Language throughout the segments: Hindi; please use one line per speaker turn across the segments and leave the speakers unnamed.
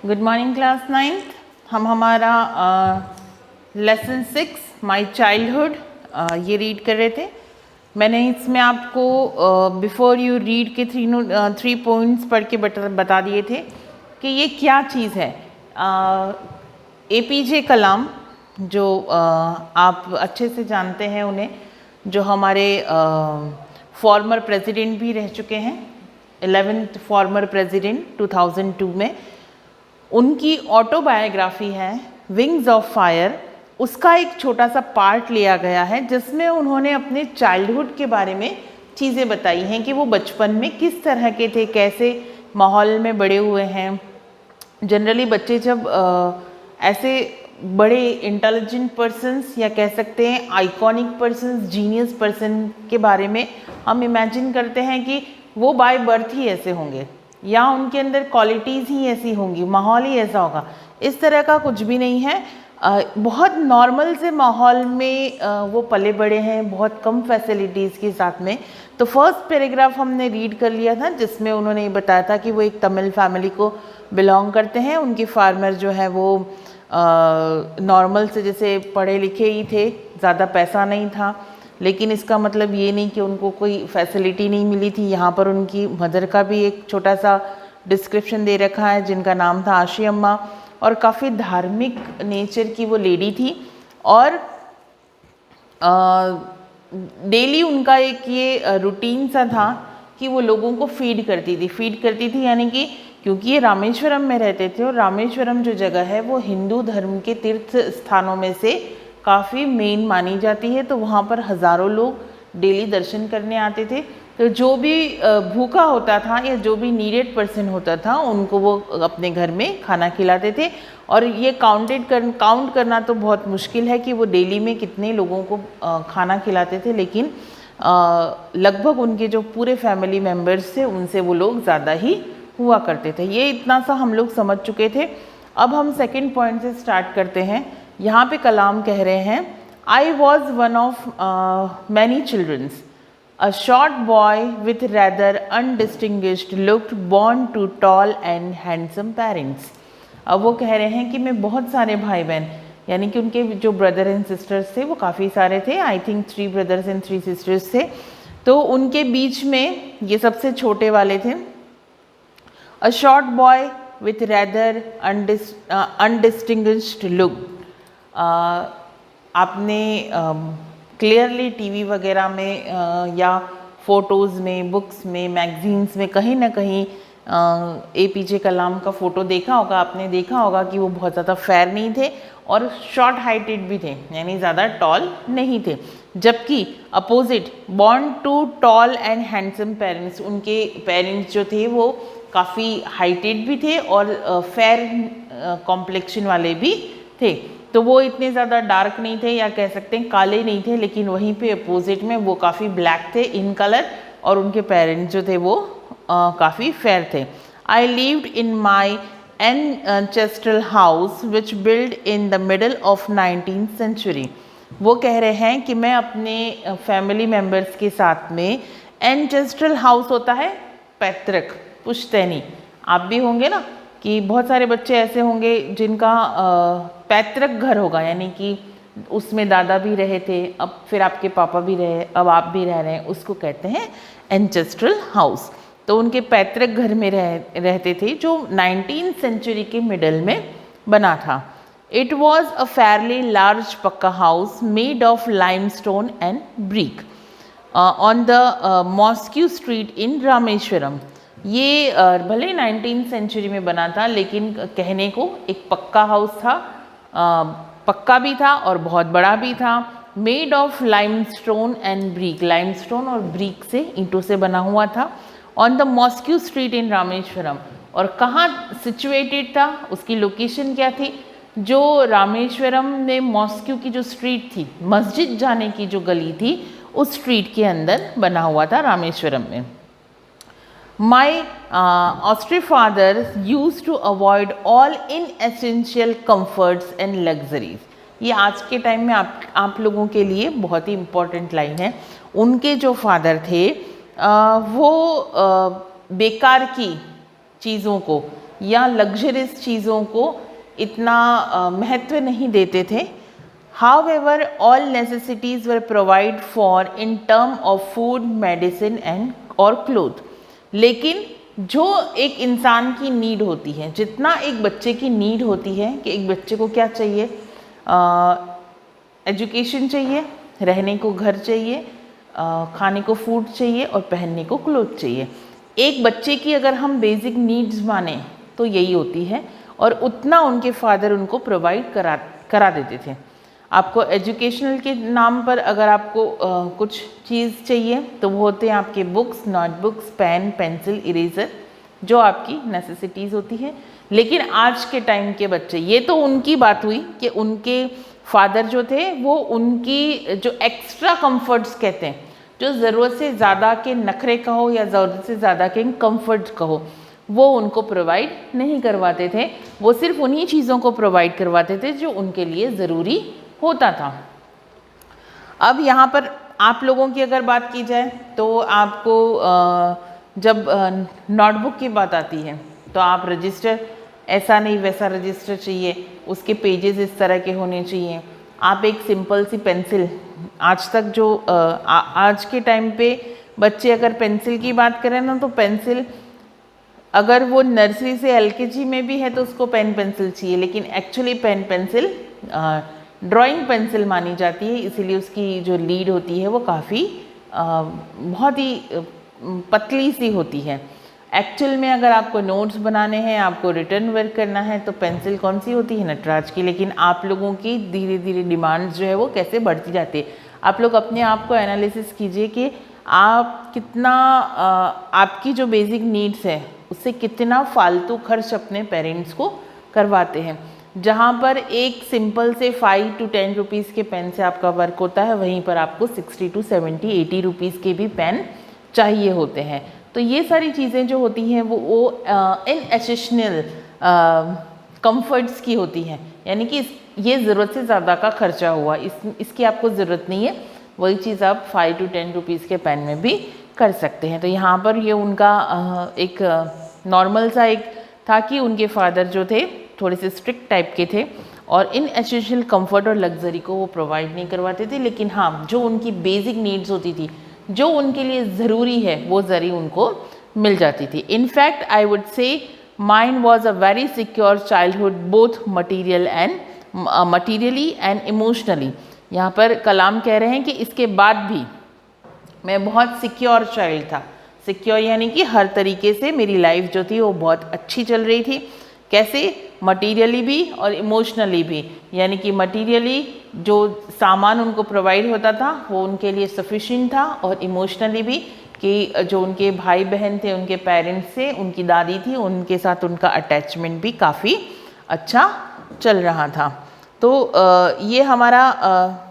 Good morning class 9th। हम हमारा लेसन 6 माई चाइल्डहुड ये रीड कर रहे थे। मैंने इसमें आपको बिफोर यू रीड के थ्री पॉइंट्स पढ़ के बता दिए थे कि ये क्या चीज़ है। APJ कलाम जो आप अच्छे से जानते हैं उन्हें, जो हमारे फॉर्मर प्रेसिडेंट भी रह चुके हैं, 11th फॉर्मर प्रेसिडेंट 2002 में। उनकी ऑटोबायोग्राफी है विंग्स ऑफ फायर, उसका एक छोटा सा पार्ट लिया गया है जिसमें उन्होंने अपने चाइल्डहुड के बारे में चीज़ें बताई हैं कि वो बचपन में किस तरह के थे, कैसे माहौल में बड़े हुए हैं। जनरली बच्चे जब ऐसे बड़े इंटेलिजेंट पर्सन्स या कह सकते हैं आइकॉनिक पर्सन्स, जीनियस पर्सन के बारे में हम इमेजिन करते हैं कि वो बाय बर्थ ही ऐसे होंगे या उनके अंदर क्वालिटीज़ ही ऐसी होंगी, माहौल ही ऐसा होगा। इस तरह का कुछ भी नहीं है। बहुत नॉर्मल से माहौल में वो पले बड़े हैं, बहुत कम फैसिलिटीज़ के साथ में। तो फर्स्ट पैराग्राफ हमने रीड कर लिया था जिसमें उन्होंने ये बताया था कि वो एक तमिल फैमिली को बिलोंग करते हैं। उनके फार्मर जो है वो नॉर्मल से जैसे पढ़े लिखे ही थे, ज़्यादा पैसा नहीं था, लेकिन इसका मतलब ये नहीं कि उनको कोई फैसिलिटी नहीं मिली थी। यहाँ पर उनकी मदर का भी एक छोटा सा डिस्क्रिप्शन दे रखा है जिनका नाम था आशी अम्मा, और काफ़ी धार्मिक नेचर की वो लेडी थी। और डेली उनका एक ये रूटीन सा था कि वो लोगों को फीड करती थी यानी कि क्योंकि ये रामेश्वरम में रहते थे और रामेश्वरम जो जगह है वो हिंदू धर्म के तीर्थ स्थानों में से काफ़ी मेन मानी जाती है। तो वहाँ पर हज़ारों लोग डेली दर्शन करने आते थे। तो जो भी भूखा होता था या जो भी नीडेड पर्सन होता था उनको वो अपने घर में खाना खिलाते थे। और ये काउंट करना तो बहुत मुश्किल है कि वो डेली में कितने लोगों को खाना खिलाते थे, लेकिन लगभग उनके जो पूरे फैमिली मेम्बर्स थे उनसे वो लोग ज़्यादा ही हुआ करते थे। ये इतना सा हम लोग समझ चुके थे। अब हम सेकेंड पॉइंट से स्टार्ट करते हैं। यहाँ पे कलाम कह रहे हैं, I was one of many childrens, a short boy with rather undistinguished look, born to tall and handsome parents. अब वो कह रहे हैं कि मैं बहुत सारे भाई बहन, यानी कि उनके जो ब्रदर एंड सिस्टर्स थे वो काफ़ी सारे थे, I think 3 brothers and 3 sisters थे। तो उनके बीच में ये सबसे छोटे वाले थे। A short boy with rather undistinguished look. आपने क्लियरली टीवी वगैरह में या फ़ोटोज़ में, बुक्स में, मैगज़ीन्स में कहीं ना कहीं APJ कलाम का फ़ोटो देखा होगा। आपने देखा होगा कि वो बहुत ज़्यादा फेयर नहीं थे और शॉर्ट हाइटेड भी थे, यानी ज़्यादा टॉल नहीं थे। जबकि opposite, born to tall and handsome parents, उनके पेरेंट्स जो थे वो काफ़ी हाइटेड भी थे और फेयर कॉम्प्लेक्शन वाले भी थे। तो वो इतने ज़्यादा डार्क नहीं थे या कह सकते हैं काले नहीं थे, लेकिन वहीं पे अपोजिट में वो काफ़ी ब्लैक थे इन कलर, और उनके पेरेंट्स जो थे वो काफ़ी फेयर थे। I lived in my ancestral house which build in the middle of 19th century. वो कह रहे हैं कि मैं अपने फैमिली मेम्बर्स के साथ में, एनचेस्ट्रल हाउस होता है पैतृक, पुश्तैनी। आप भी होंगे ना कि बहुत सारे बच्चे ऐसे होंगे जिनका पैतृक घर होगा, यानी कि उसमें दादा भी रहे थे, अब फिर आपके पापा भी रहे, अब आप भी रह रहे हैं, उसको कहते हैं एंचेस्ट्रल हाउस। तो उनके पैतृक घर में रहते थे जो 19th सेंचुरी के मिडल में बना था। It was a fairly large pucca house made of limestone and brick on the mosque street in Rameswaram. ये भले 19th सेंचुरी में बना था, लेकिन कहने को एक पक्का हाउस था, पक्का भी था और बहुत बड़ा भी था। Made of limestone and brick, limestone और ब्रिक से, ईंटों से बना हुआ था। On the mosque street in Rameswaram, और कहाँ सिचुएटेड था, उसकी लोकेशन क्या थी? जो रामेश्वरम में मॉस्क्यू की जो स्ट्रीट थी, मस्जिद जाने की जो गली थी, उस स्ट्रीट के अंदर बना हुआ था रामेश्वरम में। My Austrian father used to avoid all inessential comforts and luxuries. ये आज के टाइम में आप लोगों के लिए बहुत ही इम्पोर्टेंट लाइन है। उनके जो फादर थे वो बेकार की चीज़ों को या लग्जरियस चीज़ों को इतना महत्व नहीं देते थे। However, all necessities were provided for in term of food, medicine and और cloth। लेकिन जो एक इंसान की नीड होती है, जितना एक बच्चे की नीड होती है कि एक बच्चे को क्या चाहिए, एजुकेशन चाहिए, रहने को घर चाहिए, खाने को फूड चाहिए और पहनने को क्लोथ चाहिए। एक बच्चे की अगर हम बेसिक नीड्स माने तो यही होती है और उतना उनके फादर उनको प्रोवाइड करा देते थे। आपको एजुकेशनल के नाम पर अगर आपको कुछ चीज़ चाहिए तो वो होते हैं आपके books, notebooks, pen, pencil, eraser, जो आपकी नेसेसिटीज़ होती है। लेकिन आज के टाइम के बच्चे, ये तो उनकी बात हुई कि उनके फादर जो थे वो उनकी जो एक्स्ट्रा कंफर्ट्स कहते हैं, जो ज़रूरत से ज़्यादा के नखरे कहो या ज़रूरत से ज़्यादा के कंफर्ट कहो, वो उनको प्रोवाइड नहीं करवाते थे। वो सिर्फ उन्हीं चीज़ों को प्रोवाइड करवाते थे जो उनके लिए ज़रूरी होता था। अब यहाँ पर आप लोगों की अगर बात की जाए तो आपको जब नोटबुक की बात आती है तो आप रजिस्टर, ऐसा नहीं वैसा रजिस्टर चाहिए, उसके पेजेस इस तरह के होने चाहिए। आप एक सिंपल सी पेंसिल, आज तक जो आज के टाइम पे बच्चे अगर पेंसिल की बात करें ना, तो पेंसिल अगर वो नर्सरी से एलकेजी में भी है तो उसको पेन पेंसिल चाहिए, लेकिन actually pen pencil drawing pencil मानी जाती है, इसीलिए उसकी जो लीड होती है वो काफ़ी बहुत ही पतली सी होती है। एक्चुअल में अगर आपको नोट्स बनाने हैं, आपको रिटर्न वर्क करना है तो पेंसिल कौन सी होती है, नटराज की। लेकिन आप लोगों की धीरे धीरे डिमांड्स जो है वो कैसे बढ़ती जाती है। आप लोग अपने आप को एनालिसिस कीजिए कि आप कितना आपकी जो बेसिक नीड्स है उससे कितना फालतू खर्च अपने पेरेंट्स को करवाते हैं। जहाँ पर एक सिंपल से 5 to 10 रुपीज़ के पेन से आपका वर्क होता है, वहीं पर आपको 60 to 70, 80 रुपीज़ के भी पेन चाहिए होते हैं। तो ये सारी चीज़ें जो होती हैं वो इन एसेशनल कंफर्ट्स की होती हैं, यानी कि ये ज़रूरत से ज़्यादा का खर्चा हुआ, इसकी आपको ज़रूरत नहीं है। वही चीज़ आप 5 to 10 रुपीज़ के पेन में भी कर सकते हैं। तो यहाँ पर ये उनका एक नॉर्मल सा एक था कि उनके फादर जो थे थोड़े से स्ट्रिक्ट टाइप के थे और इन एसेंशियल कंफर्ट और लग्जरी को वो प्रोवाइड नहीं करवाते थे। लेकिन हाँ, जो उनकी बेसिक नीड्स होती थी, जो उनके लिए ज़रूरी है, वो ज़रूरी उनको मिल जाती थी। In fact I would say mine was a very secure childhood, both materially and emotionally. यहाँ पर कलाम कह रहे हैं कि इसके बाद भी मैं बहुत सिक्योर चाइल्ड था। सिक्योर यानी कि हर तरीके से मेरी लाइफ जो थी वो बहुत अच्छी चल रही थी। कैसे? मटीरियली भी और इमोशनली भी। यानी कि मटीरियली जो सामान उनको प्रोवाइड होता था वो उनके लिए सफिशिएंट था, और इमोशनली भी कि जो उनके भाई बहन थे, उनके पेरेंट्स से, उनकी दादी थी, उनके साथ उनका अटैचमेंट भी काफ़ी अच्छा चल रहा था। तो ये हमारा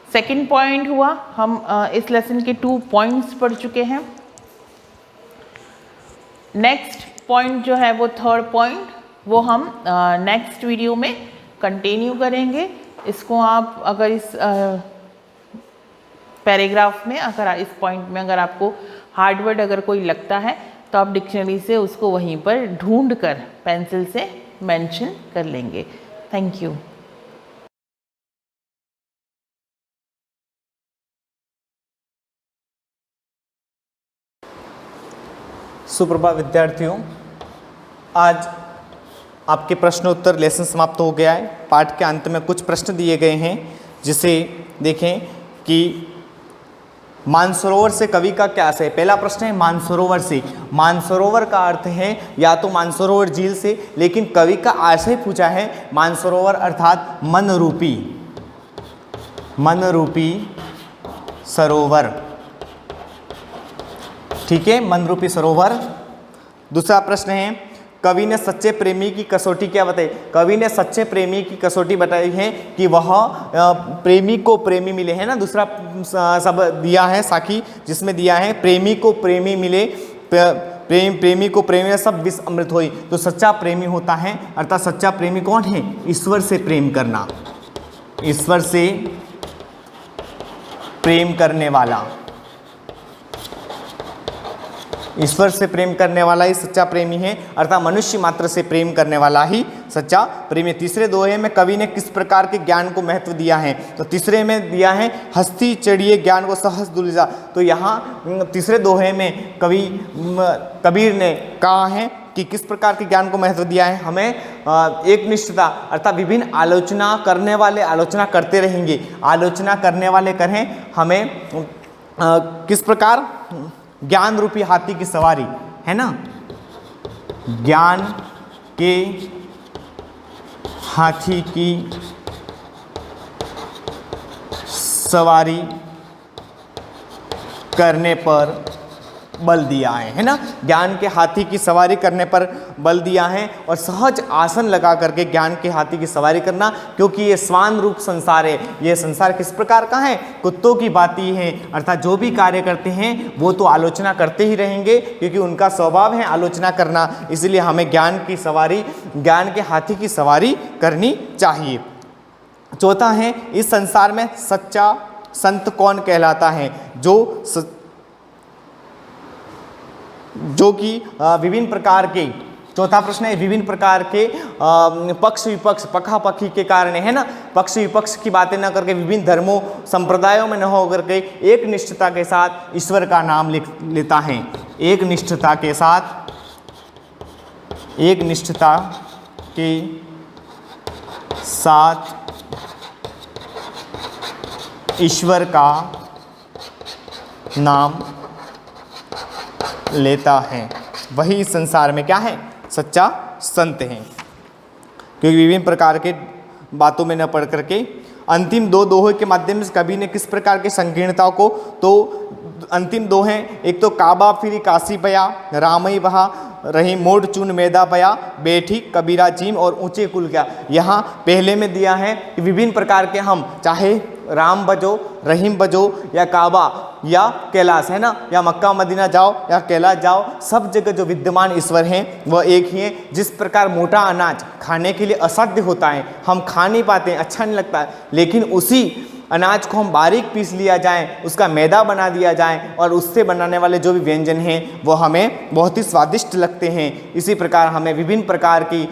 सेकंड पॉइंट हुआ। हम इस लेसन के 2 पॉइंट्स पढ़ चुके हैं। नेक्स्ट पॉइंट जो है वो थर्ड पॉइंट, वो हम नेक्स्ट वीडियो में कंटिन्यू करेंगे। इसको आप अगर इस पैराग्राफ में, अगर इस पॉइंट में अगर आपको हार्ड वर्ड अगर कोई लगता है तो आप डिक्शनरी से उसको वहीं पर ढूंढ कर पेंसिल से मेंशन कर लेंगे। Thank you.
सुप्रभात विद्यार्थियों, आज आपके प्रश्नोत्तर लेसन समाप्त हो गया है। पाठ के अंत में कुछ प्रश्न दिए गए हैं, जिसे देखें कि मानसरोवर से कवि का क्या आशय है। पहला प्रश्न है मानसरोवर से। मानसरोवर का अर्थ है या तो मानसरोवर झील से, लेकिन कवि का आशय पूछा है मानसरोवर अर्थात मन रूपी सरोवर। ठीक है, मन रूपी सरोवर। दूसरा प्रश्न है कवि ने सच्चे प्रेमी की कसौटी क्या बताई। कवि ने सच्चे प्रेमी की कसौटी बताई है कि वह प्रेमी को प्रेमी मिले, है ना। दूसरा सब दिया है साखी, जिसमें दिया है प्रेमी को प्रेमी मिले, प्रेमी को प्रेमी सब विष अमृत होई। तो सच्चा प्रेमी होता है, अर्थात सच्चा प्रेमी कौन है? ईश्वर से प्रेम करना, ईश्वर से प्रेम करने वाला। ईश्वर से प्रेम करने वाला ही सच्चा प्रेमी है, अर्थात मनुष्य मात्र से प्रेम करने वाला ही सच्चा प्रेमी। तीसरे दोहे में कवि ने किस प्रकार के ज्ञान को महत्व दिया है? तो तीसरे में दिया है हस्ती चढ़िए ज्ञान को सहज दुलिजा। तो यहाँ तीसरे दोहे में कबीर ने कहा है कि किस प्रकार के ज्ञान को महत्व दिया है? हमें एक निष्ठता अर्थात विभिन्न आलोचना करने वाले आलोचना करते रहेंगे, आलोचना करने वाले करें, हमें किस प्रकार ज्ञान रूपी हाथी की सवारी है ना, ज्ञान के हाथी की सवारी करने पर बल दिया है ना, ज्ञान के हाथी की सवारी करने पर बल दिया है। और सहज आसन लगा करके ज्ञान के हाथी की सवारी करना, क्योंकि ये स्वान रूप संसार है। ये संसार किस प्रकार का है? कुत्तों की बाती है, अर्थात जो भी कार्य करते हैं वो तो आलोचना करते ही रहेंगे, क्योंकि उनका स्वभाव है आलोचना करना। इसलिए हमें ज्ञान की सवारी, ज्ञान के हाथी की सवारी करनी चाहिए। चौथा है, इस संसार में सच्चा संत कौन कहलाता है? जो कि विभिन्न प्रकार के, चौथा प्रश्न है, विभिन्न प्रकार के पक्ष विपक्ष पखापखी के कारण है ना, पक्ष विपक्ष की बातें न करके विभिन्न धर्मों संप्रदायों में न हो करके एक निष्ठता के साथ ईश्वर का नाम लेता है। एक निष्ठता के साथ, एक निष्ठता के साथ ईश्वर का नाम लेता है, वही इस संसार में क्या है? सच्चा संत है। क्योंकि विभिन्न प्रकार के बातों में न पढ़ करके अंतिम दो दोहे के माध्यम से कवि ने किस प्रकार की संकीर्णताओं को, तो अंतिम दोहे, एक तो काबा फिरी काशी पया, रामई बहा रही मोड़ चून मैदा पया, बैठी कबीरा जीम और ऊंचे कुल क्या। यहाँ पहले में दिया है कि विभिन्न प्रकार के, हम चाहे राम बजो, रहीम बजो, या काबा या कैलाश है ना, या मक्का मदीना जाओ या कैलाश जाओ, सब जगह जो विद्यमान ईश्वर हैं वह एक ही है। जिस प्रकार मोटा अनाज खाने के लिए असाध्य होता है, हम खा नहीं पाते, अच्छा नहीं लगता, लेकिन उसी अनाज को हम बारीक पीस लिया जाए, उसका मैदा बना दिया जाए और उससे बनाने वाले जो भी व्यंजन हैं वो हमें बहुत ही स्वादिष्ट लगते हैं। इसी प्रकार हमें विभिन्न प्रकार की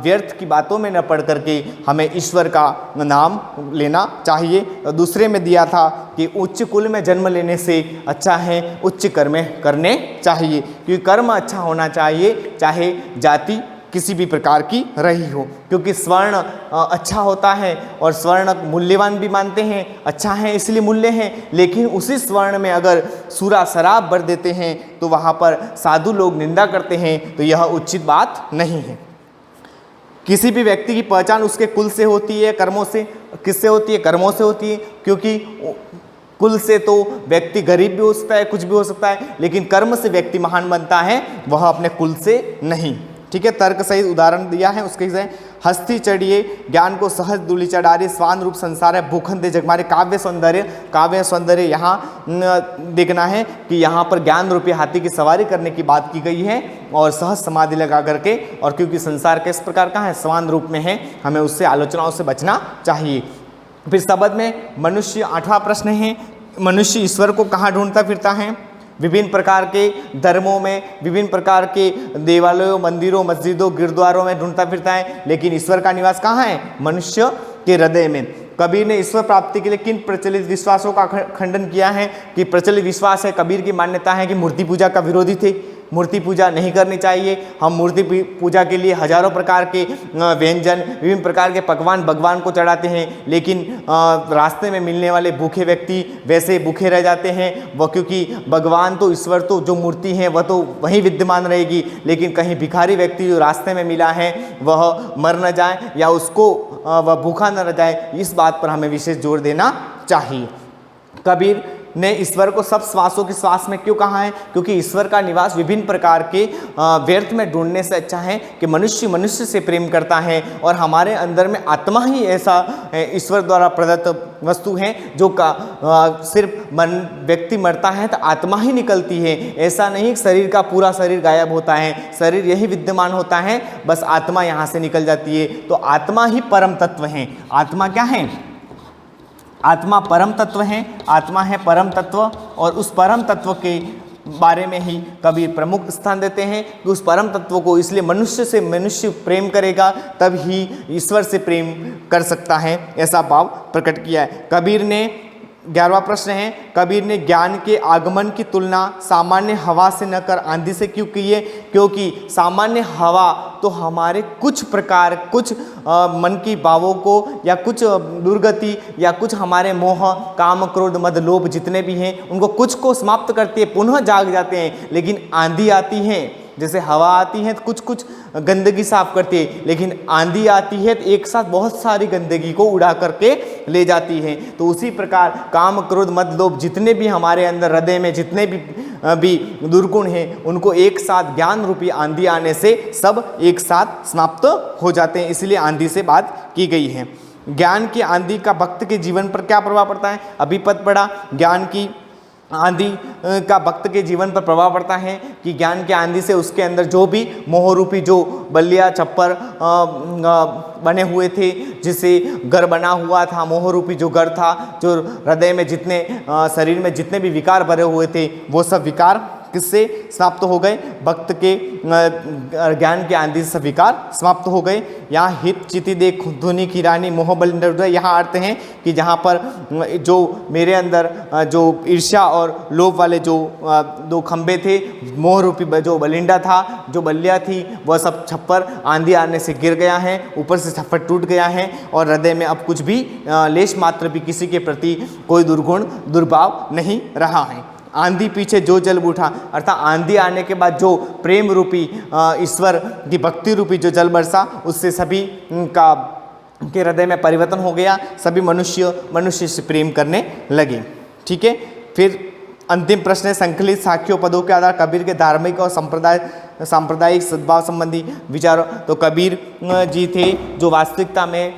व्यर्थ की बातों में न पढ़ करके हमें ईश्वर का नाम लेना चाहिए। दूसरे में दिया था कि उच्च कुल में जन्म लेने से अच्छा है उच्च कर्म करने चाहिए, क्योंकि कर्म अच्छा होना चाहिए, चाहे जाति किसी भी प्रकार की रही हो, क्योंकि स्वर्ण अच्छा होता है और स्वर्ण मूल्यवान भी मानते हैं, अच्छा है इसलिए मूल्य है। लेकिन उसी स्वर्ण में अगर सूरा शराब भर देते हैं तो वहाँ पर साधु लोग निंदा करते हैं, तो यह उचित बात नहीं है। किसी भी व्यक्ति की पहचान उसके कुल से होती है, कर्मों से। किससे होती है? कर्मों से होती है, क्योंकि कुल से तो व्यक्ति गरीब भी हो सकता है, कुछ भी हो सकता है, लेकिन कर्म से व्यक्ति महान बनता है, वह अपने कुल से नहीं। ठीक है, तर्क सहित उदाहरण दिया है उसके से, हस्ती चढ़िए ज्ञान को सहज दूली चढ़ारी, स्वान रूप संसार है भूखन दे जगमारे। काव्य सौंदर्य यहाँ देखना है कि यहाँ पर ज्ञान रूपी हाथी की सवारी करने की बात की गई है और सहज समाधि लगा करके, और क्योंकि संसार किस प्रकार का है? स्वान रूप में है, हमें उससे आलोचनाओं से बचना चाहिए। फिर शब्द में मनुष्य, 8वां प्रश्न है, मनुष्य ईश्वर को कहाँ ढूंढता फिरता है? विभिन्न प्रकार के धर्मों में, विभिन्न प्रकार के देवालयों, मंदिरों, मस्जिदों, गुरुद्वारों में ढूंढता फिरता है, लेकिन ईश्वर का निवास कहाँ है? मनुष्य के हृदय में। कबीर ने ईश्वर प्राप्ति के लिए किन प्रचलित विश्वासों का खंडन किया है? कि प्रचलित विश्वास है, कबीर की मान्यता है कि मूर्ति पूजा का विरोधी थे, मूर्ति पूजा नहीं करनी चाहिए। हम मूर्ति पूजा के लिए हजारों प्रकार के व्यंजन, विभिन्न प्रकार के पकवान भगवान को चढ़ाते हैं, लेकिन रास्ते में मिलने वाले भूखे व्यक्ति वैसे भूखे रह जाते हैं। वह क्योंकि भगवान तो, ईश्वर तो, जो मूर्ति है वह तो वहीं विद्यमान रहेगी, लेकिन कहीं भिखारी व्यक्ति जो रास्ते में मिला है वह मर न जाए या उसको वह भूखा न रह जाए, इस बात पर हमें विशेष जोर देना चाहिए। कबीर ने ईश्वर को सब श्वासों के श्वास में क्यों कहा है? क्योंकि ईश्वर का निवास विभिन्न प्रकार के व्यर्थ में ढूंढने से अच्छा है कि मनुष्य मनुष्य से प्रेम करता है, और हमारे अंदर में आत्मा ही ऐसा ईश्वर द्वारा प्रदत्त वस्तु है जो सिर्फ व्यक्ति मरता है तो आत्मा ही निकलती है। ऐसा नहीं शरीर का पूरा शरीर गायब होता है, शरीर यही विद्यमान होता है, बस आत्मा यहाँ से निकल जाती है। तो आत्मा ही परम तत्व है। आत्मा क्या है? आत्मा परम तत्व है, आत्मा है परम तत्व, और उस परम तत्व के बारे में ही कबीर प्रमुख स्थान देते हैं कि उस परम तत्व को, इसलिए मनुष्य से मनुष्य प्रेम करेगा तब ही ईश्वर से प्रेम कर सकता है, ऐसा भाव प्रकट किया है कबीर ने। 11वां प्रश्न है, कबीर ने ज्ञान के आगमन की तुलना सामान्य हवा से न कर आंधी से क्यों की है? क्योंकि सामान्य हवा तो हमारे कुछ प्रकार, कुछ मन की भावों को या कुछ दुर्गति या कुछ हमारे मोह, काम, क्रोध, मद, लोभ जितने भी हैं उनको कुछ को समाप्त करती है, पुनः जाग जाते हैं। लेकिन आंधी आती है, जैसे हवा आती है तो कुछ कुछ गंदगी साफ करती है, लेकिन आंधी आती है तो एक साथ बहुत सारी गंदगी को उड़ा करके ले जाती है। तो उसी प्रकार काम, क्रोध, मद, लोभ जितने भी हमारे अंदर हृदय में जितने भी दुर्गुण हैं उनको एक साथ ज्ञान रूपी आंधी आने से सब एक साथ समाप्त हो जाते हैं, इसलिए आंधी से बात की गई है। ज्ञान की आंधी का भक्त के जीवन पर क्या प्रभाव पड़ता है? अभी पद पढ़ा, ज्ञान की आंधी का भक्त के जीवन पर प्रभाव पड़ता है कि ज्ञान के आंधी से उसके अंदर जो भी मोह रूपी जो बल्लिया छप्पर बने हुए थे, जिससे घर बना हुआ था, मोह रूपी जो घर था, जो हृदय में जितने शरीर में जितने भी विकार भरे हुए थे वो सब विकार किससे समाप्त हो गए? भक्त के ज्ञान के आंधी से विकार समाप्त हो गए। यहाँ हित चिति दे धुनि की रानी मोह बलिंदर, यहाँ अर्थ हैं कि जहाँ पर जो मेरे अंदर जो ईर्ष्या और लोभ वाले जो दो खंबे थे, मोह रूपी जो बलिंडा था, जो बल्लिया थी, वह सब छप्पर आंधी आने से गिर गया है, ऊपर से छप्पर टूट गया है और हृदय में अब कुछ भी लेश मात्र भी किसी के प्रति कोई दुर्गुण दुर्भाव नहीं रहा है। आंधी पीछे जो जल उठा, अर्थात आंधी आने के बाद जो प्रेम रूपी ईश्वर की भक्ति रूपी जो जल बरसा, उससे सभी का के हृदय में परिवर्तन हो गया, सभी मनुष्य से प्रेम करने लगे। ठीक है, फिर अंतिम प्रश्न है, संकलित साख्यों पदों के आधार कबीर के धार्मिक और सांप्रदायिक सद्भाव संबंधी विचारों। तो कबीर जी थे जो वास्तविकता में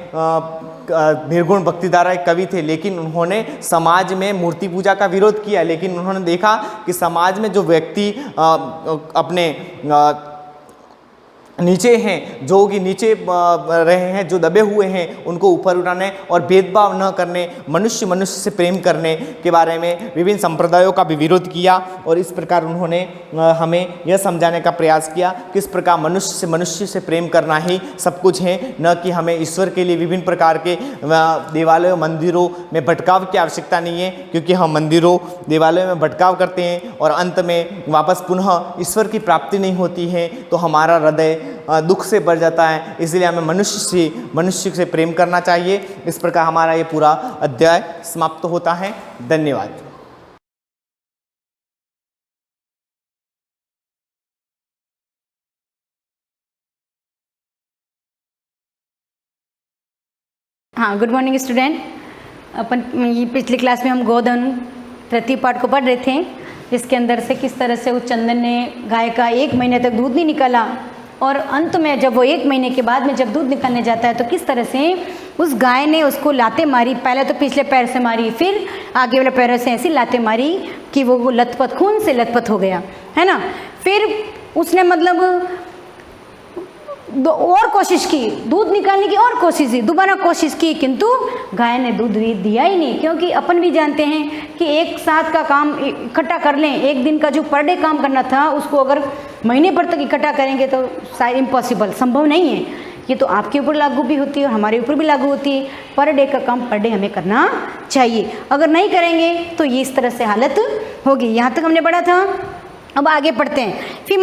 निर्गुण भक्तिधारा एक कवि थे, लेकिन उन्होंने समाज में मूर्ति पूजा का विरोध किया। लेकिन उन्होंने देखा कि समाज में जो व्यक्ति अपने नीचे हैं, जो कि नीचे रहे हैं, जो दबे हुए हैं, उनको ऊपर उठाने और भेदभाव न करने, मनुष्य से प्रेम करने के बारे में विभिन्न संप्रदायों का भी विरोध किया। और इस प्रकार उन्होंने हमें यह समझाने का प्रयास किया किस प्रकार मनुष्य से प्रेम करना ही सब कुछ है, न कि हमें ईश्वर के लिए विभिन्न प्रकार के देवालयों मंदिरों में भटकाव की आवश्यकता नहीं है, क्योंकि हम मंदिरों देवालयों में भटकाव करते हैं और अंत में वापस पुनः ईश्वर की प्राप्ति नहीं होती है, तो हमारा हृदय दुख से भर जाता है। इसलिए हमें मनुष्य से प्रेम करना चाहिए। इस प्रकार हमारा ये पूरा अध्याय समाप्त होता है। धन्यवाद।
हाँ, गुड मॉर्निंग स्टूडेंट। अपन ये पिछली क्लास में हम गोधन तृतीय पाठ को पढ़ रहे थे, जिसके अंदर से किस तरह से उस चंदन ने गाय का 1 महीने तक दूध नहीं निकाला और अंत में जब वो 1 महीने के बाद में जब दूध निकलने जाता है तो किस तरह से उस गाय ने उसको लाते मारी। पहले तो पिछले पैर से मारी, फिर आगे वाले पैरों से ऐसी लाते मारी कि वो लथपथ, खून से लथपथ हो गया, है ना। फिर उसने मतलब और कोशिश की, दूध निकालने की और कोशिश की, दोबारा कोशिश की, किंतु गाय ने दूध दिया ही नहीं। क्योंकि अपन भी जानते हैं कि एक साथ का काम इकट्ठा कर लें, एक दिन का जो पर डे काम करना था उसको अगर महीने भर तक इकट्ठा करेंगे तो शायद इम्पॉसिबल, संभव नहीं है। ये तो आपके ऊपर लागू भी होती है और हमारे ऊपर भी लागू होती है। पर डे का काम पर डे हमें करना चाहिए, अगर नहीं करेंगे तो ये इस तरह से हालत होगी। यहाँ तक हमने पढ़ा था। अब आगे पढ़ते हैं। फिर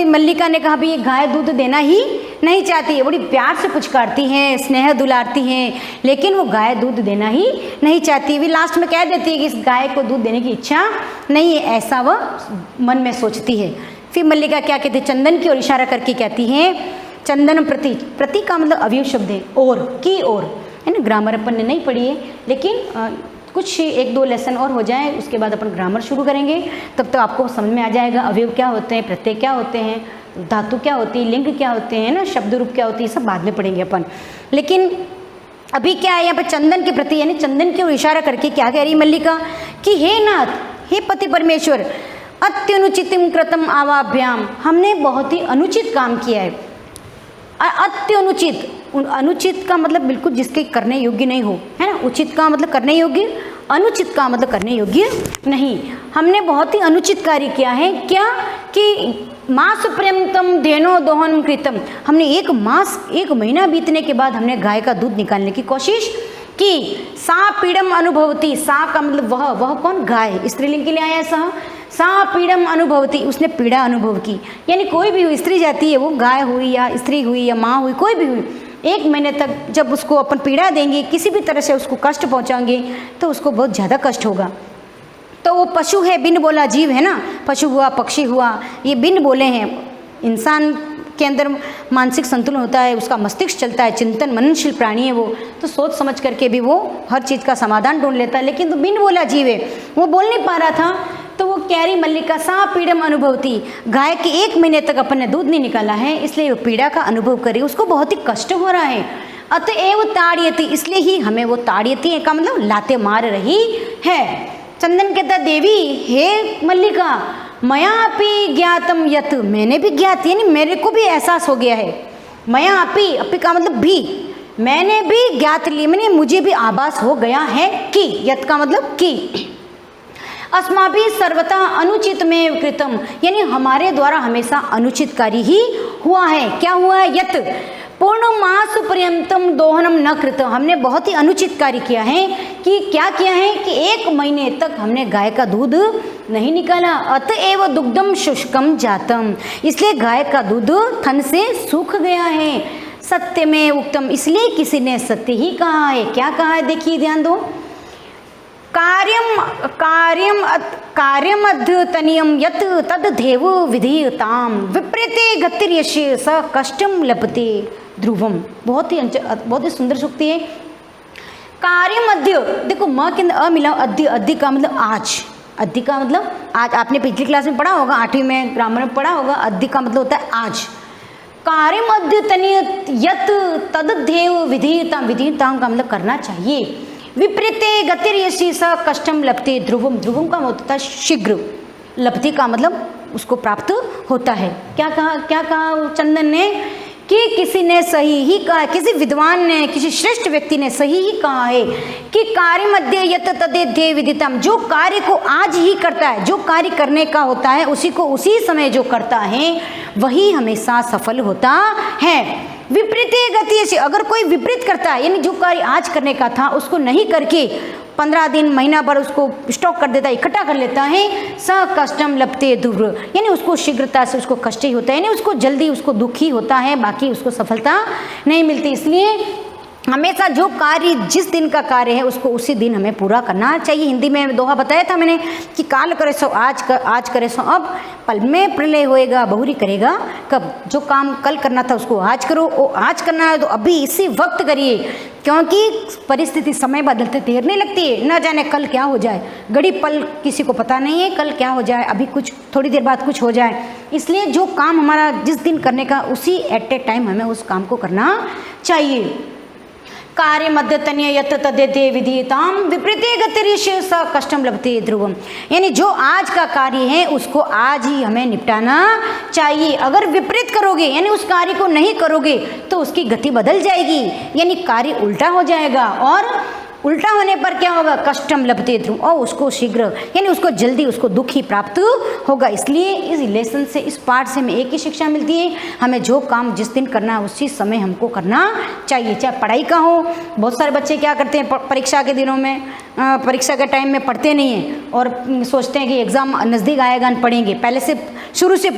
मल्लिका ने कहा भी ये गाय दूध देना ही नहीं चाहती है, बड़ी प्यार से पुचकारती हैं, स्नेह दुलारती हैं, लेकिन वो गाय दूध देना ही नहीं चाहती। वे लास्ट में कह देती है कि इस गाय को दूध देने की इच्छा नहीं है, ऐसा वह मन में सोचती है। फिर मल्लिका क्या कहती है, चंदन की ओर इशारा करके कहती हैं, चंदन प्रति का मतलब अवयव शब्द है, और की ओर, है ना। ग्रामर अपन ने नहीं पढ़ी है, लेकिन कुछ 1-2 लेसन और हो जाए उसके बाद अपन ग्रामर शुरू करेंगे, तब तो आपको समझ में आ जाएगा अवयव क्या होते हैं, प्रत्यय क्या होते हैं, धातु क्या होती है, लिंग क्या होते हैं ना, शब्द रूप क्या होती है, सब बाद में पढ़ेंगे अपन। लेकिन अभी क्या है यहाँ पर चंदन के प्रति, यानी चंदन की ओर इशारा करके क्या कह रही मल्लिका कि हे नाथ, हे पति परमेश्वर, अत्यनुचितम कृतम आवाभ्याम, हमने बहुत ही अनुचित काम किया है। अत्यनुचित, अनुचित का मतलब बिल्कुल जिसके करने योग्य नहीं हो, है ना। उचित का मतलब करने योग्य अनुचित का मतलब करने योग्य नहीं। हमने बहुत ही अनुचित कार्य किया है। क्या कि मास पर्यंतम धेनो दोहनम कृतम, हमने एक महीना बीतने के बाद हमने गाय का दूध निकालने की कोशिश की। सा पीड़म अनुभवती, सा का मतलब वह कौन, गाय, स्त्रीलिंग के लिए आया है। सा पीड़म अनुभवती, उसने पीड़ा अनुभव की। यानी कोई भी स्त्री जाती है, वो गाय हुई या स्त्री हुई या माँ हुई, कोई भी हुई, 1 महीने तक जब उसको अपन पीड़ा देंगे, किसी भी तरह से उसको कष्ट पहुँचाएंगे तो उसको बहुत ज़्यादा कष्ट होगा। तो वो पशु है, बिन बोला जीव है ना, पशु हुआ, पक्षी हुआ, ये बिन बोले हैं। इंसान के अंदर मानसिक संतुलन होता है, उसका मस्तिष्क चलता है, चिंतन मननशील प्राणी है वो, तो सोच समझ करके भी वो हर चीज़ का समाधान ढूंढ लेता है। लेकिन तो बिन बोला जीव है, वो बोल नहीं पा रहा था, तो वो क्यारी मल्लिका सा पीड़म अनुभवती, गाय के 1 महीने तक अपन ने दूध नहीं निकाला है, इसलिए वो पीड़ा का अनुभव करे, उसको बहुत ही कष्ट हो रहा है। अतएव ताड़यति, इसलिए ही हमें वो ताड़यति का मतलब लाते मार रही है। चंदन कहता, देवी हे मल्लिका, मया अपि ज्ञातम यत, मैंने भी ज्ञात, यानी मेरे को भी एहसास हो गया है। मया अपि का मतलब भी, मैंने भी ज्ञात लिया, मैंने मुझे भी आभास हो गया है कि, यत का मतलब कि, अस्माभि सर्वथा अनुचित में कृतम, यानी हमारे द्वारा हमेशा अनुचित कार्य ही हुआ है। क्या हुआ है, यत पूर्ण मास पर्यंतम दोहनम न कृत, हमने बहुत ही अनुचित कार्य किया है। कि क्या किया है कि 1 महीने तक हमने गाय का दूध नहीं निकाला। अतएव दुग्धम शुष्कम जातम, इसलिए गाय का दूध थन से सूख गया है। सत्य में उक्तम, इसलिए किसी ने सत्य ही कहा है। क्या कहा है, देखिए ध्यान दो, कार्यम अध्यतनियम यत तदेव विधीयताम विपरीते गतिर्यश स कष्टम लभते ध्रुवम। बहुत ही सुंदर सूक्ति है। कार्य मध्य, देखो म के अंदर अ मिला, अद्य का मतलब आज, अद्य का मतलब आज, आपने पिछली क्लास में पढ़ा होगा, 8वीं में ग्रामर में पढ़ा होगा, अद्य का मतलब होता है आज। कार्य मध्य तनियत यत तदेव विधीयताम, विधीयताम का मतलब करना चाहिए। विपरीते गतिर्यशी स कष्टम लभते ध्रुवम, ध्रुवम का मतलब होता है शीघ्र, लभते का मतलब उसको प्राप्त होता है। क्या कहा चंदन ने कि किसी ने सही ही कहा, किसी विद्वान ने, किसी श्रेष्ठ व्यक्ति ने सही ही कहा है कि कार्य मध्य यत तदेव विदितम, जो कार्य को आज ही करता है, जो कार्य करने का होता है उसी को उसी समय जो करता है वही हमेशा सफल होता है। विपरीत गति से, अगर कोई विपरीत करता है, यानी जो कार्य आज करने का था उसको नहीं करके 15 दिन महीना भर उसको स्टॉक कर देता है, इकट्ठा कर लेता है, स कष्टम लभते ध्रुव, यानी उसको शीघ्रता से उसको कष्ट ही होता है, यानी उसको जल्दी उसको दुख ही होता है, बाकी उसको सफलता नहीं मिलती। इसलिए हमेशा जो कार्य जिस दिन का कार्य है उसको उसी दिन हमें पूरा करना चाहिए। हिंदी में दोहा बताया था मैंने कि काल करे सो आज करे सो अब, पल में प्रलय होएगा बहुरी करेगा कब। जो काम कल करना था उसको आज करो, वो आज करना है तो अभी इसी वक्त करिए, क्योंकि परिस्थिति समय बदलते देर नहीं लगती है, न जाने कल क्या हो जाए, घड़ी पल किसी को पता नहीं है कल क्या हो जाए, अभी कुछ थोड़ी देर बाद कुछ हो जाए। इसलिए जो काम हमारा जिस दिन करने का उसी एट ए टाइम हमें उस काम को करना चाहिए। कार्य मध्य तन्य यत तदेव विधीयताम विपरीते गतिर्यश स कष्टम लभते ध्रुवम, यानी जो आज का कार्य है उसको आज ही हमें निपटाना चाहिए। अगर विपरीत करोगे यानी उस कार्य को नहीं करोगे तो उसकी गति बदल जाएगी, यानी कार्य उल्टा हो जाएगा, और उल्टा होने पर क्या होगा, कष्टम लभते ध्रुवम, और उसको शीघ्र यानी उसको जल्दी उसको दुख ही प्राप्त होगा। इसलिए इस लेसन से, इस पाठ से हमें एक ही शिक्षा मिलती है, हमें जो काम जिस दिन करना है उसी समय हमको करना चाहिए, चाहे पढ़ाई का हो। बहुत सारे बच्चे क्या करते हैं, परीक्षा के दिनों में, परीक्षा के टाइम में पढ़ते नहीं हैं और सोचते हैं कि एग्ज़ाम नज़दीक आएगा पढ़ेंगे, पहले से शुरू से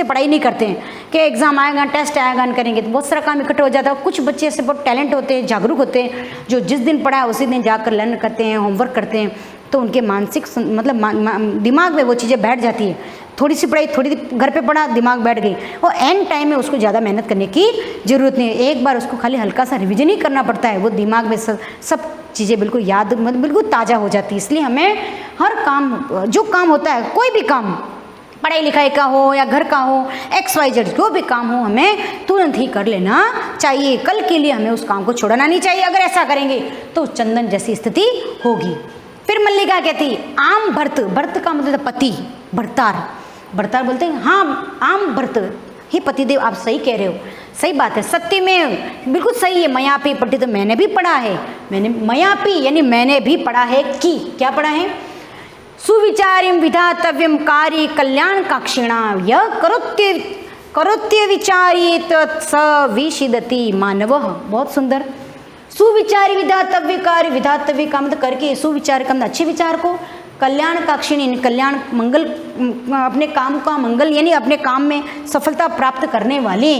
पढ़ाई नहीं करते हैं कि एग्ज़ाम आएगा, टेस्ट आएगा करेंगे, तो बहुत सारा काम इकट्ठा हो जाता है। कुछ बच्चे ऐसे बहुत टैलेंट होते हैं, जागरूक होते हैं, जो जिस दिन पढ़ा है उसी दिन जाकर लर्न करते हैं, होमवर्क करते हैं, तो उनके मानसिक मतलब दिमाग में वो चीज़ें बैठ जाती है। थोड़ी सी पढ़ाई, थोड़ी घर पे पढ़ा, दिमाग बैठ गई, और एंड टाइम में उसको ज़्यादा मेहनत करने की ज़रूरत नहीं है, एक बार उसको खाली हल्का सा रिवीजन ही करना पड़ता है, वो दिमाग में सब चीज़ें बिल्कुल याद, मतलब बिल्कुल ताज़ा हो जाती है। इसलिए हमें हर काम, जो काम होता है, कोई भी काम, पढ़ाई लिखाई का हो या घर का हो, XYZ जो भी काम हो, हमें तुरंत ही कर लेना चाहिए, कल के लिए हमें उस काम को छोड़ना नहीं चाहिए। अगर ऐसा करेंगे तो चंदन जैसी स्थिति होगी। फिर मल्लिका कहती, आम भर्त का मतलब पति, भर्तार बोलते हैं, हाँ आम भर्त, हे पतिदेव आप सही कह रहे हो, सही बात है, सत्य में बिल्कुल सही है, मया पे पढ़ी तो मैंने भी पढ़ा है, मयापि यानी मैंने भी पढ़ा है कि, क्या पढ़ा है? सुविचार्यम विधातव्यम कार्य कल्याण काक्षिणा यह करोत्य विचारित स विशिदति मानवः। बहुत सुंदर। सुविचारी विधातव्य कार्य, विधातव्य का मतलब करके, सुविचार का मतलब अच्छे विचार को, कल्याण काक्षिणी कल्याण मंगल, अपने काम का मंगल यानी अपने काम में सफलता प्राप्त करने वाले,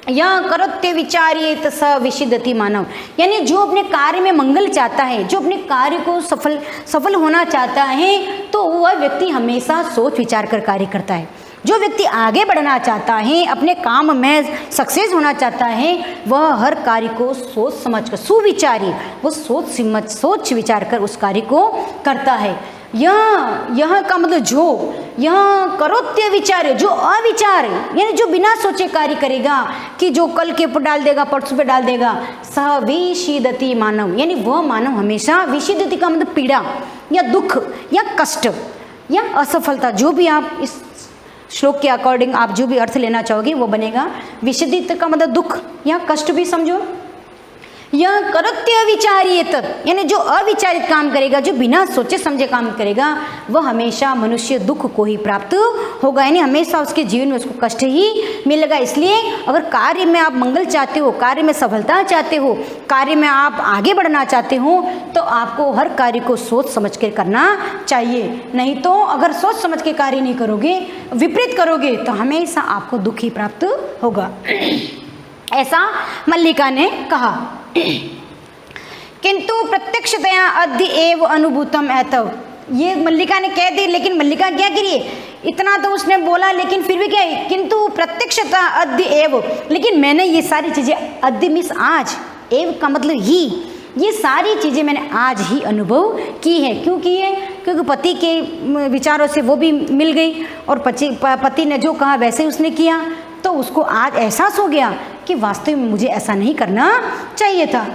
या करोत्य विचारित स विशिदति मानव यानी जो अपने कार्य में मंगल चाहता है, जो अपने कार्य को सफल होना चाहता है, तो वह व्यक्ति हमेशा सोच विचार कर कार्य करता है। जो व्यक्ति आगे बढ़ना चाहता है, अपने काम में सक्सेस होना चाहता है, वह हर कार्य को सोच समझ कर, सुविचारी, वो सोच विचार कर उस कार्य को करता है। यह का मतलब जो, यह करोत्य विचार, जो अविचार यानी जो बिना सोचे कार्य करेगा, कि जो कल के ऊपर डाल देगा, परसों पे डाल देगा, सह विशिदति मानव यानी वह मानव हमेशा, विशिदति का मतलब पीड़ा या दुख या कष्ट या असफलता, जो भी आप इस श्लोक के अकॉर्डिंग आप जो भी अर्थ लेना चाहोगे वो बनेगा। विशिदित का मतलब दुख या कष्ट भी समझो। यह करोत्य विचारित यानी जो अविचारित काम करेगा, जो बिना सोचे समझे काम करेगा, वह हमेशा मनुष्य दुख को ही प्राप्त होगा, यानी हमेशा उसके जीवन में उसको कष्ट ही मिलेगा। इसलिए अगर कार्य में आप मंगल चाहते हो, कार्य में सफलता चाहते हो, कार्य में आप आगे बढ़ना चाहते हो, तो आपको हर कार्य को सोच समझ कर करना चाहिए। नहीं तो अगर सोच समझ के कार्य नहीं करोगे, विपरीत करोगे, तो हमेशा आपको दुख ही प्राप्त होगा। ऐसा मल्लिका ने कहा। किंतु प्रत्यक्षतया अद्य एव अनुभूतम एतव, ये मल्लिका ने कह दी, लेकिन मल्लिका क्या करिए, इतना तो उसने बोला, लेकिन फिर भी क्या है, किंतु प्रत्यक्षता अद्य एव, लेकिन मैंने ये सारी चीज़ें, अद्य मीन्स आज, एव का मतलब ही, ये सारी चीज़ें मैंने आज ही अनुभव की है। क्यों की है? क्योंकि पति के विचारों से वो भी मिल गई, और पति ने जो कहा वैसे उसने किया, तो उसको आज एहसास हो गया कि वास्तव में मुझे ऐसा नहीं करना चाहिए था।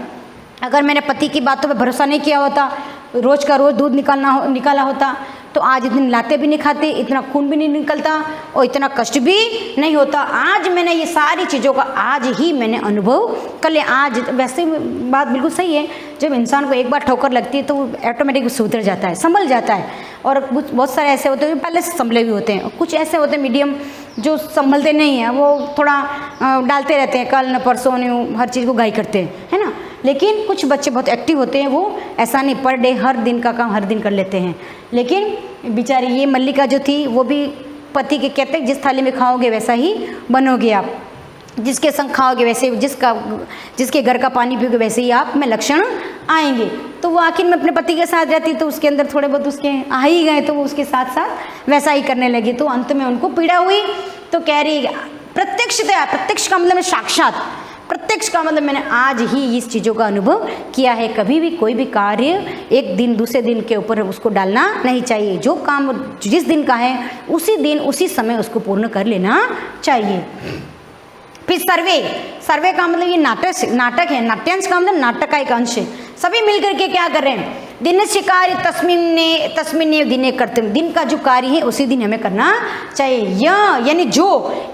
अगर मैंने पति की बातों पर भरोसा नहीं किया होता, रोज़ का रोज़ दूध निकाला होता, तो आज इतनी लाते भी नहीं खाते, इतना खून भी नहीं निकलता और इतना कष्ट भी नहीं होता। आज मैंने ये सारी चीज़ों का आज ही मैंने अनुभव कर लिया। आज वैसे बात बिल्कुल सही है, जब इंसान को एक बार ठोकर लगती है तो वो ऑटोमेटिक सुधर जाता है, संभल जाता है। और कुछ बहुत सारे ऐसे होते हैं जो पहले से संभले भी होते हैं, और कुछ ऐसे होते हैं मीडियम जो संभलते नहीं हैं, वो थोड़ा डालते रहते हैं, कल न परसों न हर चीज़ को गाई करते हैं, है ना। लेकिन कुछ बच्चे बहुत एक्टिव होते हैं, वो ऐसा नहीं पर डे हर दिन का काम हर दिन कर लेते हैं। लेकिन बेचारी ये मल्लिका जो थी, वो भी पति के कहते हैं जिस थाली में खाओगे वैसा ही बनोगे आप, जिसके संग खाओगे वैसे, जिसके घर का पानी पियोगे वैसे ही आप में लक्षण आएंगे। तो वो आखिर में अपने पति के साथ रहती, तो उसके अंदर थोड़े बहुत उसके आ ही गए, तो वो उसके साथ साथ वैसा ही करने लगी। तो अंत में उनको पीड़ा हुई। तो कह रही प्रत्यक्षतया, प्रत्यक्ष का मतलब साक्षात, प्रत्यक्ष का मतलब मैंने आज ही इस चीज़ों का अनुभव किया है। कभी भी कोई भी कार्य एक दिन दूसरे दिन के ऊपर उसको डालना नहीं चाहिए। जो काम जिस दिन का है उसी दिन उसी समय उसको पूर्ण कर लेना चाहिए। फिर सर्वे का मतलब ये नाटक है। नाट्यांश का मतलब नाटक का एक अंश है। सभी मिलकर के क्या कर रहे हैं, दिन से कार्य तस्मिन्ने दिने करते, दिन का जो कार्य है उसी दिन हमें करना चाहिए। यानी जो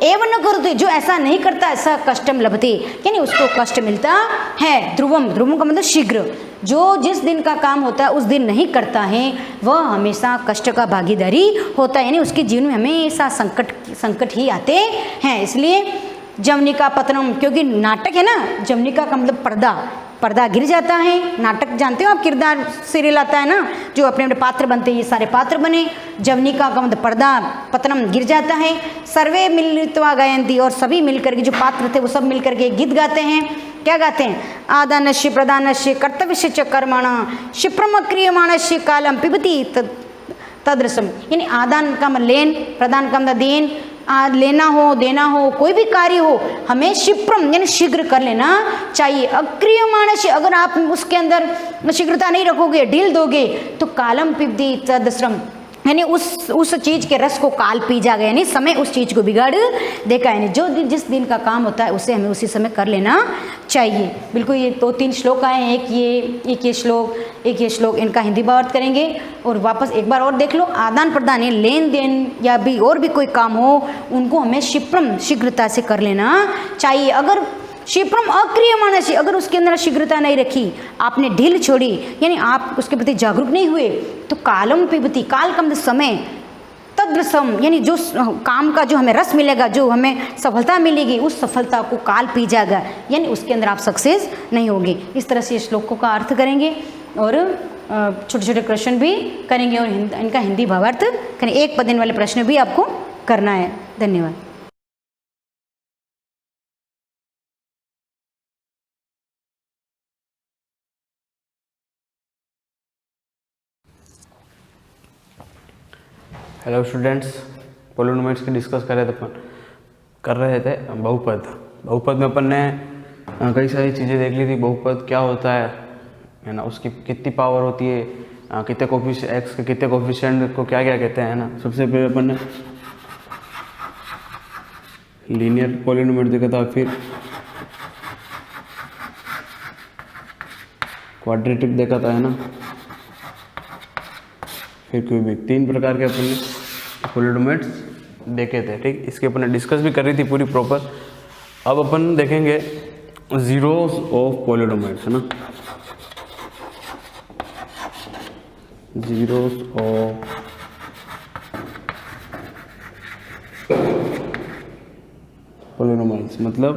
एवं न करते, जो ऐसा नहीं करता, ऐसा कष्टम लभते, यानी उसको कष्ट मिलता है। ध्रुवम का मतलब शीघ्र, जो जिस दिन का काम होता है उस दिन नहीं करता है, वह हमेशा कष्ट का भागीदारी होता है, यानी उसके जीवन में हमेशा संकट ही आते हैं। इसलिए जवनिका पतनम, क्योंकि नाटक है ना, जवनिका का मतलब पर्दा गिर जाता है। नाटक जानते हो आप, किरदार सीरियल आता है ना, जो अपने अपने पात्र बनते हैं, ये सारे पात्र बने। जवनिका का मतलब पर्दा, पतनम गिर जाता है। सर्वे मिलित्वा गायन्ति, और सभी मिलकर के जो पात्र थे वो सब मिलकर के गीत गाते हैं। क्या गाते हैं? आदानस्य प्रदानस्य कर्तव्यस्य च कर्मणा क्षिप्रम क्रियमाणस्य कालम पिबति तदृशम, यानी आदान का मतलब लेन, प्रदान का मतलब देन, लेना हो देना हो, कोई भी कार्य हो, हमें क्षिप्रम यानी शीघ्र कर लेना चाहिए। अक्रियमाणस्य, अगर आप उसके अंदर शीघ्रता नहीं रखोगे, ढील दोगे, तो कालम पिबति तदश्रम, यानी उस चीज़ के रस को काल पी जाएगा, यानी समय उस चीज़ को बिगाड़ देगा। यानी जो जिस दिन का काम होता है उसे हमें उसी समय कर लेना चाहिए। बिल्कुल, ये 2-3 श्लोक आए हैं, एक ये श्लोक, इनका हिंदी भावार्थ करेंगे और वापस एक बार और देख लो। आदान प्रदान है, लेन देन या भी और भी कोई काम हो, उनको हमें शीघ्रता से कर लेना चाहिए। अगर क्षिप्रम अक्रियमाणस्य, अगर उसके अंदर शीघ्रता नहीं रखी, आपने ढील छोड़ी, यानी आप उसके प्रति जागरूक नहीं हुए, तो कालम पिबती, काल का मतलब समय, तद्रसम यानी जो काम का जो हमें रस मिलेगा, जो हमें सफलता मिलेगी, उस सफलता को काल पी जाएगा, यानी उसके अंदर आप सक्सेस नहीं होगे। इस तरह से ये श्लोकों का अर्थ करेंगे और छोटे छोटे प्रश्न भी करेंगे और इनका हिंदी भावार्थ करें। एक पद वाले प्रश्न भी आपको करना है। धन्यवाद।
हेलो स्टूडेंट्स, पोलिनोमियल्स की डिस्कस कर रहे थे बहुपद में अपन ने कई सारी चीज़ें देख ली थी। बहुपद क्या होता है ना, उसकी कितनी पावर होती है, कितने कोफिशिएंट एक्स के कितने कोफिशिएंट को क्या क्या कहते हैं ना। सबसे पहले अपन ने लीनियर पोलिनोमियल देखा था, फिर क्वाड्रेटिक देखा था है ना, फिर क्यूबिक। 3 प्रकार के अपन ने पोलिनोमियल्स देखे थे। ठीक, इसके अपन ने डिस्कस भी कर रही थी पूरी प्रॉपर। अब अपन देखेंगे जीरोस ऑफ पोलिनोमियल्स है ना, जीरोस ऑफ पोलिनोमियल्स मतलब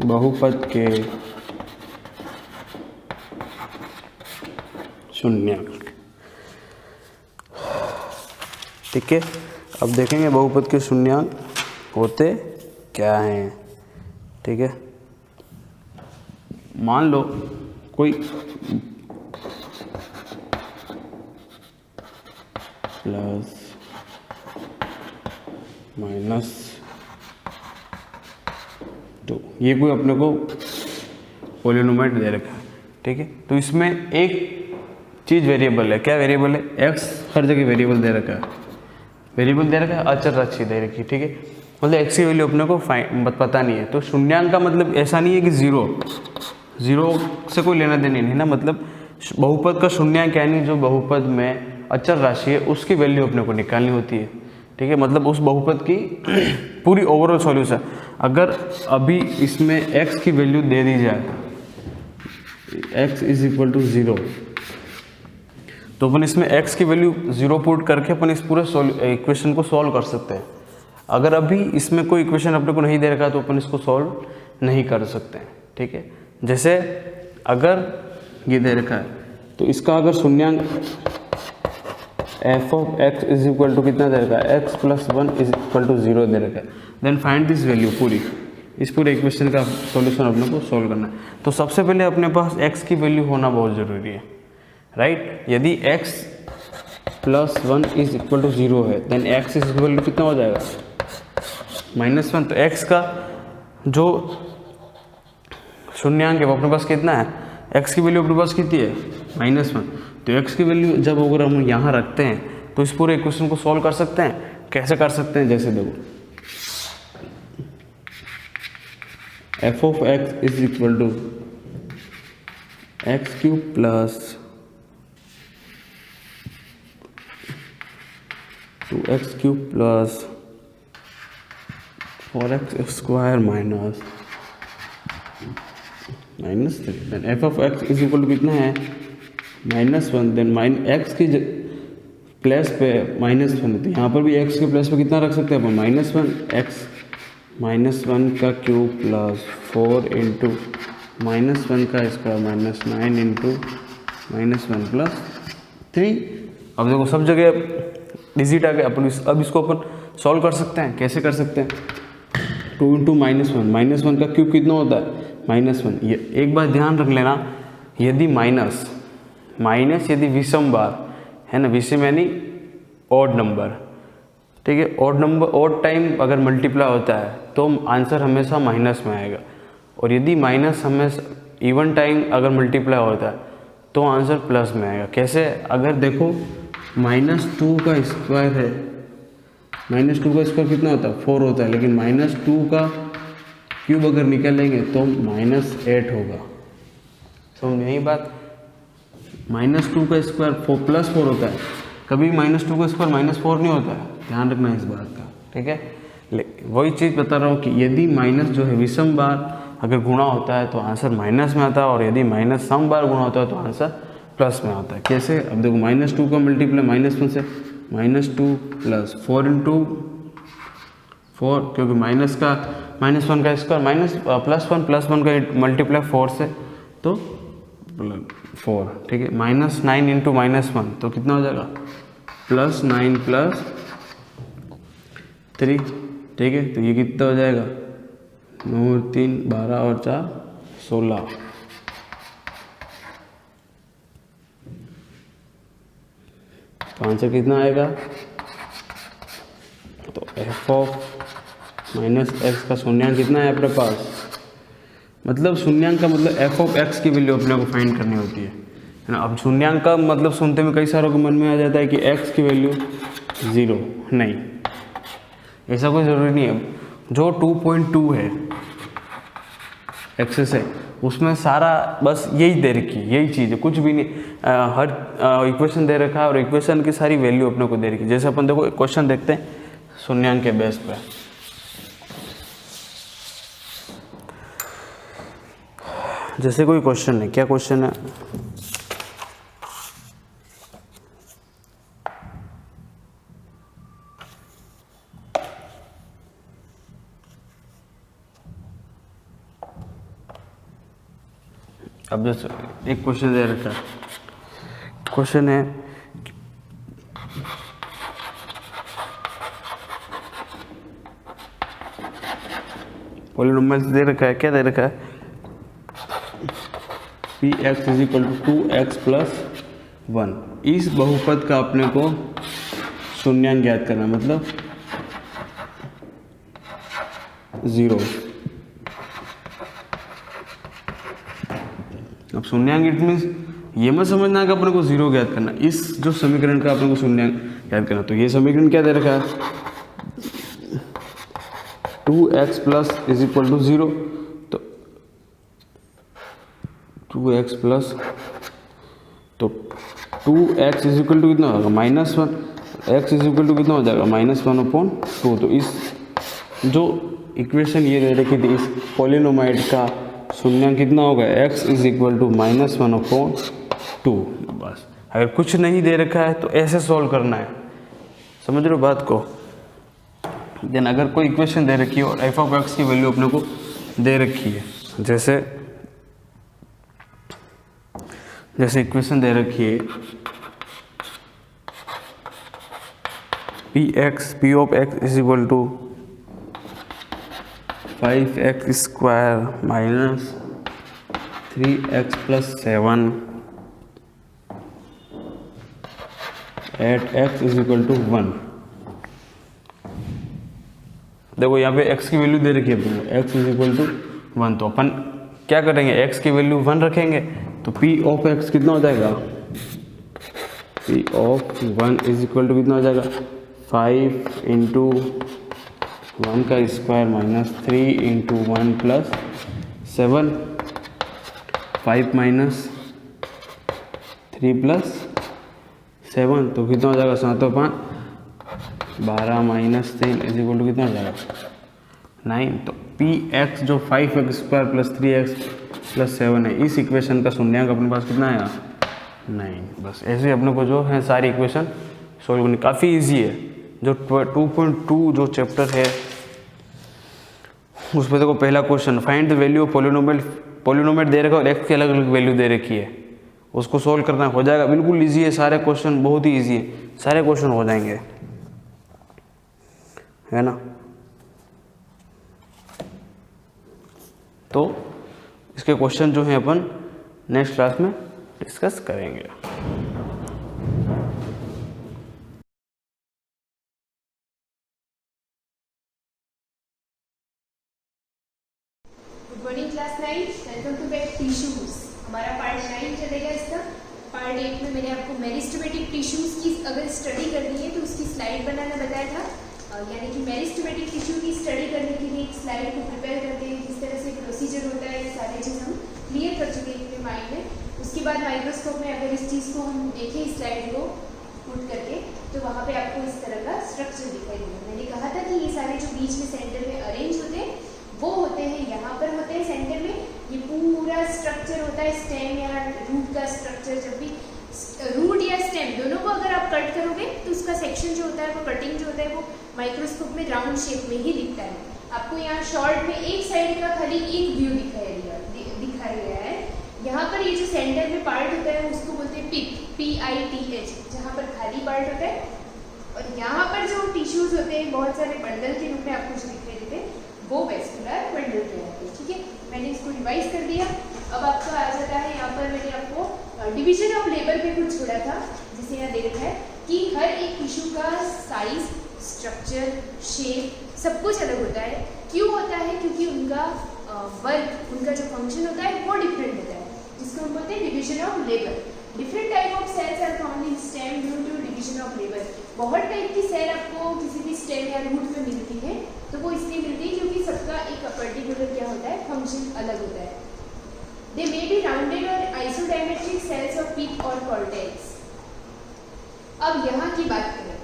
बहुपद के शून्यांक। ठीक है, अब देखेंगे बहुपद के शून्यांक होते क्या हैं। ठीक है, मान लो कोई प्लस माइनस 2, ये कोई अपने को पोलिनोमियल दे रखा है। ठीक है, तो इसमें एक चीज़ वेरिएबल है। क्या वेरिएबल है? एक्स हर जगह वेरिएबल दे रखा है, वेरिएबल दे रखा है, अचर राशि दे रखी है। ठीक है, मतलब एक्स की वैल्यू अपने को पता नहीं है। तो शून्यांक का मतलब ऐसा नहीं है कि जीरो से कोई लेना देना नहीं है ना। मतलब बहुपद का शून्यांक यानी जो बहुपद में अचर राशि है उसकी वैल्यू अपने को निकालनी होती है। ठीक है, मतलब उस बहुपद की पूरी ओवरऑल सॉल्यूशन। अगर अभी इसमें एक्स की वैल्यू दे दी जाए, x इज इक्वल टू 0, तो अपन इसमें x की वैल्यू 0 पुट करके अपन इस पूरे इक्वेशन को सॉल्व कर सकते हैं। अगर अभी इसमें कोई इक्वेशन अपने को नहीं दे रखा तो अपन इसको सॉल्व नहीं कर सकते हैं। ठीक है, जैसे अगर ये दे रखा है तो इसका अगर शून्यांक f of x is equal to कितना दे रखा है, x plus 1 is equal to 0 दे रखा है, देन फाइंड दिस वैल्यू। इस पूरे इक्वेशन का सॉल्यूशन अपने को सॉल्व करना है। तो सबसे पहले अपने पास x की वैल्यू होना बहुत ज़रूरी है, राइट। यदि x plus 1 is equal to 0 है, then x is equal to कितना हो जाएगा, -1। तो x का जो शून्यांक है वो अपने पास कितना है, x की वैल्यू अपने पास कितनी है, -1। तो x की वैल्यू जब अगर हम यहाँ रखते हैं तो इस पूरे इक्वेशन को सॉल्व कर सकते हैं। कैसे कर सकते हैं, जैसे देखो f of x is equal to x cube plus 2x cube plus 4x square minus 3। Then f of x is equal to कितना है, -1। देन x की प्लेस पे -1 होती है, यहाँ पर भी x के प्लेस पे कितना रख सकते हैं अपन, -1। x -1 का क्यूब प्लस 4 इंटू -1 का स्क्वायर माइनस 9 इंटू -1 प्लस 3। अब देखो सब जगह डिजिट आ गया। अपन अब इसको अपन सॉल्व कर सकते हैं। कैसे कर सकते हैं, 2 इंटू -1 का क्यूब कितना होता है, -1। ये एक बात ध्यान रख लेना, यदि माइनस यदि विषम बार है ना, विषम यानी ऑड नंबर, ठीक है, ऑड नंबर ऑड टाइम अगर मल्टीप्लाई होता है तो आंसर हमेशा माइनस में आएगा। और यदि माइनस हमेशा इवन टाइम अगर मल्टीप्लाई होता है तो आंसर प्लस में आएगा। कैसे, अगर देखो -2 का स्क्वायर है, -2 का स्क्वायर कितना होता है, 4 होता है, लेकिन -2 का क्यूब अगर निकालेंगे तो -8 होगा। समझ यही बात, -2 का स्क्वायर 4 + 4 होता है, कभी -2 का स्क्वायर -4 नहीं होता है, ध्यान रखना इस बात का, ठीक है। वही चीज़ बता रहा हूँ कि यदि माइनस जो है विषम बार अगर गुणा होता है तो आंसर माइनस में आता है, और यदि माइनस सम बार गुणा होता है तो आंसर प्लस में आता है। कैसे? अब देखो -2 का मल्टीप्लाई -1 से, -2 प्लस 4 × 4, क्योंकि -1 का स्क्वायर +1 का मल्टीप्लाई 4 से तो 4, ठीक है। -9 × -1 तो कितना हो जाएगा? +9 + 3, ठीक है। तो ये कितना हो जाएगा? 9 3 12 और 4 16। तो आंसर कितना आएगा? तो f(-x) का शून्यांक कितना है अपने पास? मतलब शून्यांक का मतलब f(x) की वैल्यू अपने को फाइंड करनी होती है ना। अब शून्यांक का मतलब सुनते में कई सारों के मन में आ जाता है कि x की वैल्यू 0, नहीं, ऐसा कोई ज़रूरी नहीं है। जो 2.2 है एक्सेस है उसमें सारा बस यही दे रखी है, यही चीज़ है, कुछ भी नहीं। हर इक्वेशन दे रखा है और इक्वेशन की सारी वैल्यू अपने को दे रखी है। जैसे अपन देखो क्वेश्चन देखते हैं शून्यांक के बेस पे। जैसे कोई क्वेश्चन है, क्या क्वेश्चन है? अब जैसे एक क्वेश्चन दे रखा है, क्वेश्चन है पॉलिनोमियल दे रखा है, क्या दे रखा है? Px = 2x + 1। इस बहुपद का अपने को शून्यांक ज्ञात करना, मतलब 0। अब शून्यांक इट मीन्स ये मत समझना कि अपने को 0 ज्ञात करना, इस जो समीकरण का अपने को शून्यांक ज्ञात करना। तो ये समीकरण क्या दे रखा है? 2x + 0। तो 2x प्लस, तो 2x कितना होगा? -1। x कितना हो जाएगा? -1/2। तो इस जो इक्वेशन ये दे रखी थी इस पॉलिनोमाइड का शून्यांक कितना होगा? x -1/2। बस, अगर कुछ नहीं दे रखा है तो ऐसे सॉल्व करना है, समझ रहे हो बात को। देन अगर कोई इक्वेशन दे रखी है और f(x) की वैल्यू अपने को दे रखी है, जैसे इक्वेशन दे रखी है Px = 5x² - 3x + 7 at x = 1। देखो यहाँ पे x की वैल्यू दे रखी है x = 1। तो अपन क्या करेंगे? x की वैल्यू 1 रखेंगे, तो P(x) कितना हो जाएगा? P(1) = कितना हो जाएगा? 5 × 1 का स्क्वायर - 3 × 1 + 7। 5 - 3 + 7 तो कितना हो जाएगा? 7 और 5 12 - 3 = कितना हो जाएगा? 9। तो Px जो 5x² + 3x + 7 है, इस इक्वेशन का शून्यांक अपने पास कितना आया? 9। बस ऐसे अपने को जो है सारी इक्वेशन सॉल्व करनी काफ़ी इजी है। जो 2.2 जो चैप्टर है उसमें देखो पहला question, find the value of polynomial दे रखा है और x की अलग अलग वैल्यू दे रखी है, उसको सोल्व करना हो जाएगा। बिल्कुल इजी है, सारे क्वेश्चन बहुत ही इजी है, सारे क्वेश्चन हो जाएंगे, है ना। तो इसके क्वेश्चन जो हैं अपन नेक्स्ट क्लास में डिस्कस करेंगे।
Good morning class 9, welcome to back tissues. हमारा पार्ट 9 चलेगा इसका। पार्ट 8 में मैंने आपको मेरिस्टेमेटिक टिश्यूज की अगर स्टडी करनी है तो उसकी स्लाइड बनाना बताया था, यानी कि मेरिस्टेमेटिक टिश्यू की स्टडी करने के लिए एक स्लाइड को प्रिपेयर करते हैं, किस तरह से प्रोसीजर होता है, ये सारी चीज़ हम क्लियर कर चुके हैं अपने माइंड में। उसके बाद माइक्रोस्कोप में अगर इस चीज़ को हम देखें, इस स्लाइड को पुट करके, तो वहाँ पे आपको इस तरह का स्ट्रक्चर दिखाई देगा। मैंने कहा था कि ये सारे जो बीच में सेंटर में अरेंज होते हैं वो होते हैं यहाँ पर होते हैं सेंटर में। ये पूरा स्ट्रक्चर होता है स्टेम या रूट का स्ट्रक्चर। जब भी रूट या स्टेम दोनों को अगर आप कट करोगे तो उसका सेक्शन जो होता है वो कटिंग जो होता है वो माइक्रोस्कोप में राउंड शेप में ही दिखता है। आपको यहाँ शॉर्ट में एक साइड का खाली एक व्यू दिखाया गया है। यहाँ पर ये जो सेंटर में पार्ट होता है उसको बोलते हैं पिथ, PITH, जहाँ पर खाली पार्ट होता है। और यहाँ पर जो टिश्यूज होते हैं बहुत सारे बंडल के रूप में आपको जो दिखाई देते हैं वो वेस्कुलर बंडल कहलाते हैं। ठीक है, मैंने इसको रिवाइज कर दिया। अब आपका आ जाता है यहाँ पर मैंने आपको डिवीजन ऑफ लेबर पे कुछ छोड़ा था, जिसे यहाँ दे रखा है कि हर एक टिश्यू का साइज, स्ट्रक्चर, शेप सब कुछ अलग होता है। क्यों होता है? क्योंकि उनका वर्क, उनका जो फंक्शन होता है वो डिफरेंट होता है, जिसको हम बोलते हैं division of labour. Different type of cells are found in stem due to division of labour. बहुत टाइप की सेल आपको किसी भी स्टेम या रूट में मिलती है, तो वो इसलिए मिलती है क्योंकि सबका एक पर्टिकुलर क्या होता है, फंक्शन अलग होता है। दे मे बी राउंडेड और आइसोडायमेट्रिक सेल्स ऑफ पिथ और कॉर्टेक्स। अब यहाँ की बात करें,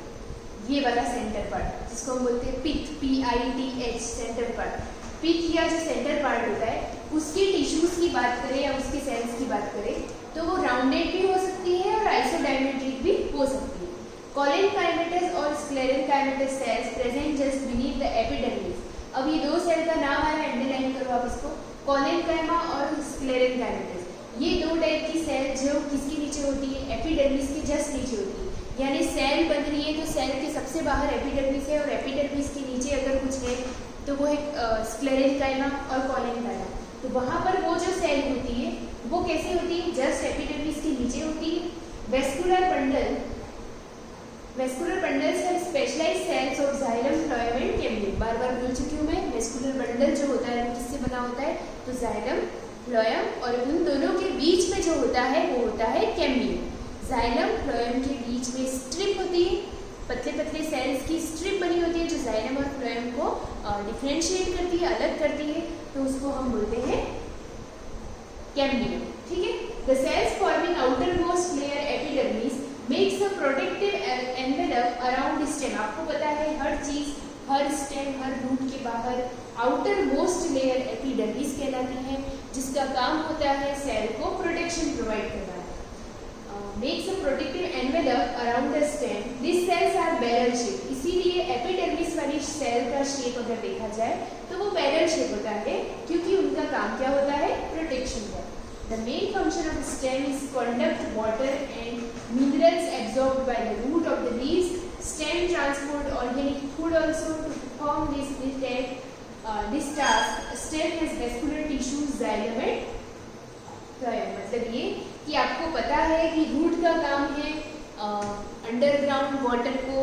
ये वाला सेंटर पार्ट जिसको हम बोलते हैं पिथ, PITH, सेंटर पार्ट। पिथ या जो सेंटर पार्ट होता है उसके टिश्यूज की बात करें या उसके सेल्स की बात करें तो वो राउंडेड भी हो सकती है और आइसोडायमेट्रिक भी हो सकती है। कोलेनकाइमेटस और sclerenchymatous cells present just beneath the epidermis. अब ये दो सेल का नाम आया, अंडरलाइन करो आप इसको, कोलेनकाइमा और स्क्लेरेनकाइमेटस। ये दो टाइप की सेल जो किसके नीचे होती है, एपिडर्मिस के जस्ट नीचे होती है। यानी सेल बन रही है तो सेल के सबसे बाहर एपिडर्मिस है और एपिडर्मिस के नीचे अगर कुछ है तो वो एक स्क्लेरेनकाइमा और कोलेनकाइमा। तो वहाँ पर वो जो सेल होती है वो कैसे होती है, जस्ट एपिडर्मिस के नीचे होती है। Vascular bundle, vascular bundles are specialized cells of xylem, phloem and cambium. बार बार बोल चुकी हूँ मैं, वेस्कुलर बंडल जो होता है वो किससे बना होता है, तो जाइलम, फ्लोएम और उन दोनों के बीच में जो होता है वो होता है कैम्बियम। जाइलम फ्लोएम के बीच में स्ट्रिप होती है, पतले पतले सेल्स की स्ट्रिप बनी होती है जो जाइलम और फ्लोएम को डिफ्रेंशिएट करती है, अलग करती है, तो उसको हम बोलते हैं कैम्बियम। ठीक है, the cells forming outer most layer epidermis makes a protective envelope around stem. आपको पता है हर चीज, हर स्टेम, हर रूट के बाहर आउटर मोस्ट लेयर एपिडर्मिस कहलाती है, जिसका काम होता है सेल को प्रोटेक्शन प्रोवाइड करना। Makes a protective envelope around the stem. These cells are barrel shaped. इसीलिए एपिडर्मिस वाली सेल का शेप अगर देखा जाए तो वो बैरल शेप होता है, क्योंकि उनका काम क्या होता है, प्रोटेक्शन का। The main function of the stem is conduct water and minerals absorbed by the root of the leaves. Stem transport organic food also. To perform this task, stem has vascular tissues, xylem and मतलब ये कि आपको पता है कि रूट का काम है अंडरग्राउंड वाटर को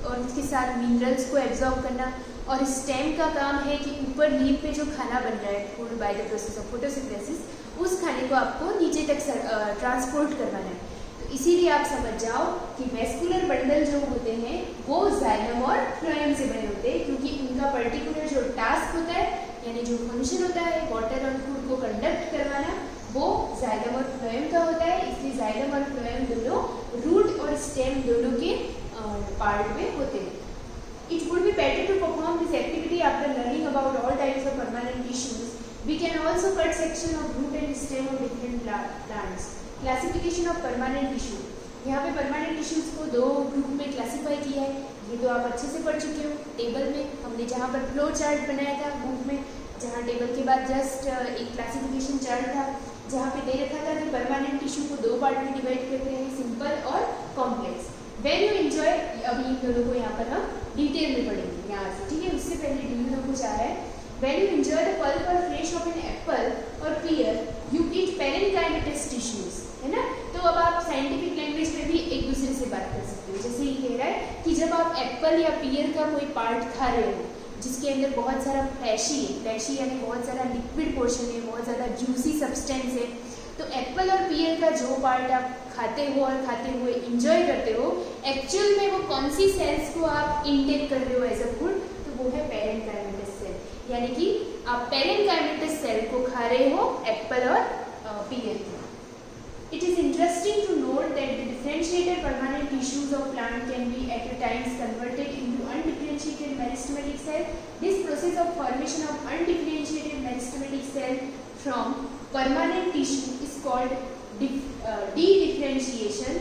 और उसके साथ मिनरल्स को एब्जॉर्ब करना, और स्टेम का काम है कि ऊपर लीफ पे जो खाना बन रहा है food by the process of photosynthesis, उस खाने को आपको नीचे तक ट्रांसपोर्ट करवाना है। तो इसीलिए आप समझ जाओ कि वेस्कुलर बंडल जो होते हैं वो जाइलम और फ्लोएम से बने होते हैं, क्योंकि उनका पर्टिकुलर जो टास्क होता है यानी जो फंक्शन होता है वाटर और फूड को कंडक्ट करवाना, वो जाइलम और फ्लोएम का होता है। इसलिए जाइलम और फ्लोएम दोनों रूट और स्टेम दोनों के पार्ट में होते हैं। It would be better to perform this activity after learning about all types of permanent tissues. We can also cut section of root and stem of different plants. Classification of permanent tissue. यहाँ पे permanent tissues को दो ग्रुप में क्लासीफाई किया है, ये तो आप अच्छे से पढ़ चुके हो। टेबल में हमने जहाँ पर फ्लो चार्ट बनाया था ग्रुप में, जहाँ टेबल के बाद जस्ट एक क्लासिफिकेशन चार्ट था जहाँ पे दे रखा था कि परमानेंट टिश्यू को दो पार्ट में डिवाइड करते हैं, सिंपल और कॉम्प्लेक्स। वेन यू एंजॉय, अभी इन दोनों को यहाँ पर हम डिटेल में पढ़ेंगे यहाँ से, ठीक है। उससे पहले डू यू नो कुछ आ रहा है। When you enjoy the pulp और फ्लेश ऑफ एन एप्पल और पीयर, यू ईट पेरेन्काइमेटस टिश्यूज, है ना। तो अब आप साइंटिफिक लैंग्वेज में भी एक दूसरे से बात कर सकते हो। जैसे ये कह रहा है कि जब आप एप्पल या पीयर का कोई पार्ट खा रहे हो जिसके अंदर बहुत सारा फ्लैशी है, फ्लैशी यानी बहुत सारा लिक्विड पोर्शन है, बहुत ज़्यादा जूसी सब्सटेंस है, तो एप्पल और पीयर का जो पार्ट आप खाते हो और खाते हुए इंजॉय करते हो, एक्चुअल में वो कौन सी सेल्स को आप इनटेक कर रहे हो एज अ फूड, तो वो है पेरेन्काइमेटस सेल। यानी कि आप पेरेन्काइमेटस सेल को खा रहे हो एप्पल और पीयर को। It is interesting to note that the differentiated permanent tissues of plant can be at a times converted into undifferentiated meristematic cell. This process of formation of undifferentiated meristematic cell from permanent tissue is called de-differentiation.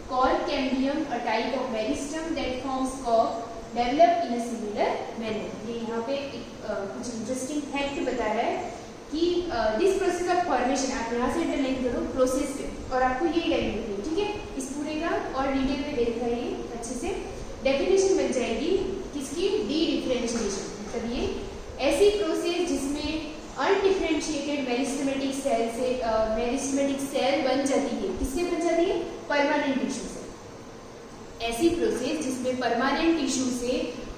Cork cambium, a type of meristem that forms cork, develop in a similar manner. ये यहाँ पे कुछ इंटरेस्टिंग फैक्ट बता रहा है कि दिस प्रोसेस ऑफ फॉर्मेशन, आप यहाँ से अंडरलाइन करो प्रोसेस पे, और आपको यही लाइन लिखनी है, ठीक है। इस पूरे का और डिटेल में देखा है ये अच्छे से। डेफिनेशन बन जाएगी किसकी, डी डिफरेंशिएशन, मतलब ये ऐसी प्रोसेस जिसमें अनडिफरेंशिएटेड मेरिस्टेमेटिक सेल से मेरिस्टेमेटिक सेल बन जाती है। किससे बन जाती है, परमानेंट टिश्यू से। ऐसी प्रोसेस जिसमें परमानेंट टिश्यू से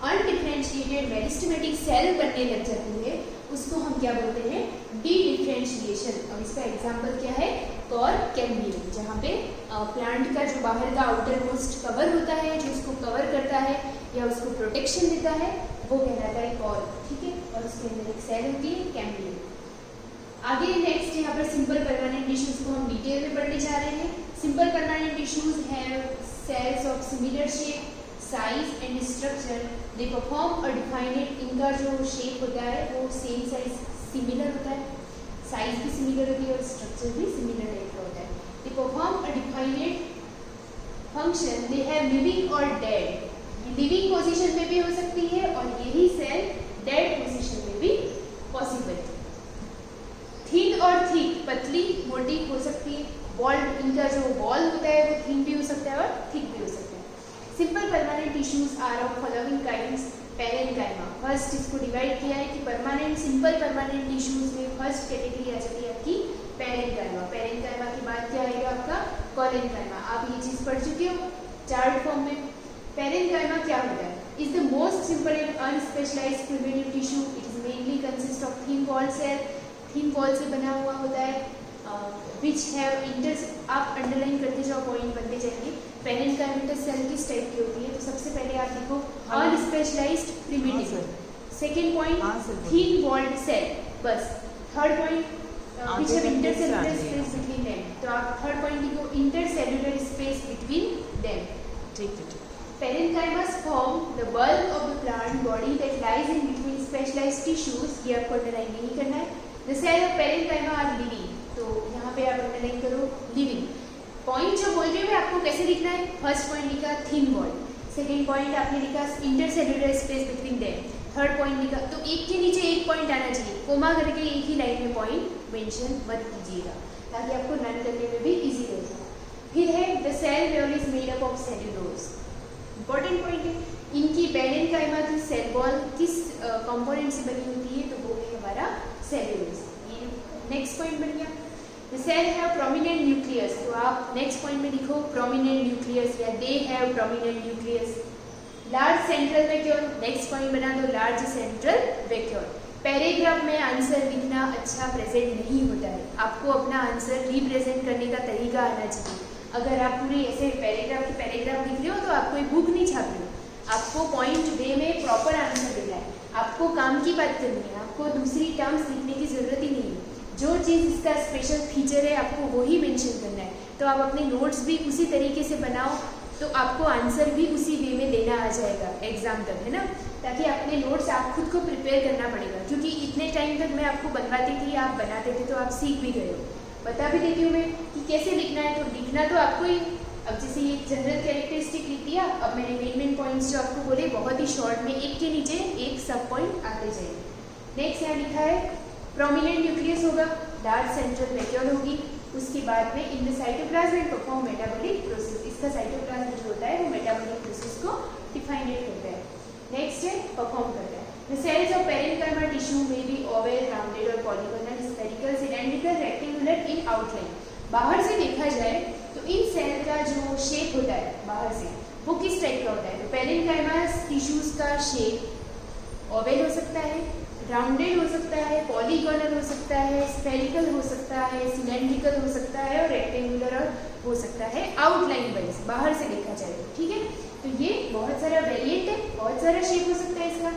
अनडिफरेंशिएटेड मेरिस्टेमेटिक सेल बनने लग जाती है, उसको हम क्या बोलते हैं, डी डिफरेंशिएशन। और इसका एग्जांपल क्या है, कॉर्क कैम्बियम, जहाँ पे प्लांट का जो बाहर का आउटर मोस्ट कवर होता है, जो उसको कवर करता है या उसको प्रोटेक्शन देता है, वो कहलाता है कॉर्क, ठीक है। और उसके अंदर एक सेल होती है कैम्बियम। आगे नेक्स्ट यहाँ पर सिंपल परमानेंट टिश्यूज को हम डिटेल में पढ़ने जा रहे हैं। Simple permanent tissues have cells of similar shape, size and structure. They perform a defined, इनका जो शेप होता है वो सेम साइज सिमिलर होता है, साइज भी सिमिलर होती है और स्ट्रक्चर भी सिमिलर टाइप का होता है। दे perform a defined function. They have living और डेड, लिविंग पोजीशन में भी हो सकती है और यही सेल डेड पोजीशन में भी पॉसिबल है। थिन और थिक, पतली मोटी हो सकती है। बॉल्ड, इनका जो वॉल होता है वो थिन भी हो सकता है और थिक भी हो सकता है। Simple permanent tissues are of following kinds. Parenchyma, first इसको डिवाइड किया है कि परमानेंट सिंपल परमानेंट टिश्यूज में फर्स्ट कैटेगरी आ जाती है आपकी पैरेन्काइमा। पैरेन्काइमा के बाद क्या आएगा आपका कोलेन्काइमा। आप ये चीज पढ़ चुके हो चार्ट फॉर्म में। पैरेन्काइमा क्या होता है, is the most simple and unspecialized primitive tissue. It is mainly consist of thin wall cell, thin wall से बना हुआ होता है, विच हैव इंटर्स। आप अंडरलाइन करते जाओ, पॉइंट बनते जाएंगे। पैरेन्काइमा सेल किस टाइप की होती है, तो सबसे पहले आप देखो unspecialized primitive. Second point thin walled cell, बस। Third point which have intercellular space between them, तो आप थर्ड पॉइंट लिखो इंटरसेल्युलर स्पेस बिटवीन देम, ठीक है। Parenchymas form the bulk of the plant body that lies in between specialized tissues. ये आपको अंडरलाइन नहीं करना है। The cell of parenchyma are living, तो यहाँ पे आप अंडरलाइन करो लिविंग। पॉइंट जो बोल रही हूँ मैं आपको कैसे लिखना है, फर्स्ट पॉइंट लिखा थिन वॉल, सेकेंड पॉइंट आपने लिखा intercellular space between them, third point लिखा, तो एक के नीचे एक पॉइंट आना चाहिए। कोमा करके एक ही लाइन में पॉइंट मेंशन मत कीजिएगा ताकि आपको रन करने में भी इजी रहेगा। फिर है the cell wall is made up of cellulose. Important point है, इनकी पैरेन्काइमा की सेल वॉल किस कंपोनेंट से बनी होती है, तो वो है हमारा सेल्यूलोज। ये नेक्स्ट पॉइंट बन गया। The cell have prominent nucleus, तो आप नेक्स्ट पॉइंट में लिखो प्रोमिनेंट न्यूक्लियस या they have prominent nucleus. Large central vacuole, next point बना दो लार्ज सेंट्रल वैक्यूल। पैराग्राफ में आंसर लिखना अच्छा प्रेजेंट नहीं होता है, आपको अपना आंसर रिप्रेजेंट करने का तरीका आना चाहिए। अगर आप पूरी ऐसे पैराग्राफ लिख रहे हो तो आपको एक बुक नहीं छापनी, आपको पॉइंट वे में प्रॉपर आंसर देना है, आपको काम की बात करनी है, आपको दूसरी टर्म्स लिखने की जरूरत ही नहीं है। जो चीज़ इसका स्पेशल फीचर है आपको वही मेंशन करना है। तो आप अपने नोट्स भी उसी तरीके से बनाओ तो आपको आंसर भी उसी वे में देना आ जाएगा एग्जाम तक, है ना। ताकि अपने नोट्स आप खुद को प्रिपेयर करना पड़ेगा, क्योंकि इतने टाइम तक मैं आपको बनवाती थी, आप बनाते थे, तो आप सीख भी गए हो। बता भी देती हूँ मैं कि कैसे लिखना है, तो लिखना तो आपको ही। अब जैसे ये जनरल कैरेक्टरिस्टिक लिख दिया, अब मैंने मेन पॉइंट्स जो आपको बोले बहुत ही शॉर्ट में एक के नीचे एक सब पॉइंट आते जाएंगे। नेक्स्ट यहाँ लिखा है प्रोमिनेंट न्यूक्लियस होगा, लार्ज सेंट्रल वैक्यूल होगी, उसके बाद में in the cytoplasm and perform metabolic process. इसका साइटोप्लाज्म जो होता है वो मेटाबॉलिक प्रोसेस को डिफाइनेट करता है। नेक्स्ट है परफॉर्म करता है। The cells of parenchyma tissue में बी ओवल, राउंडेड और polygonal, spherical, cylindrical, rectangular in outline. बाहर से देखा जाए तो इन सेल का जो शेप होता है बाहर से वो किस टाइप का होता है, तो पैरेन्काइमा टिश्यूज का शेप ओवल हो सकता है, राउंडेड हो सकता है, पॉलीगोनल हो सकता है, स्फेरिकल हो सकता है, सिलेंड्रिकल हो सकता है और रेक्टेंगुलर हो सकता है आउटलाइन वाइज बाहर से देखा जाए, ठीक है। तो ये बहुत सारा वेरिएंट है, बहुत सारा शेप हो सकता है इसका।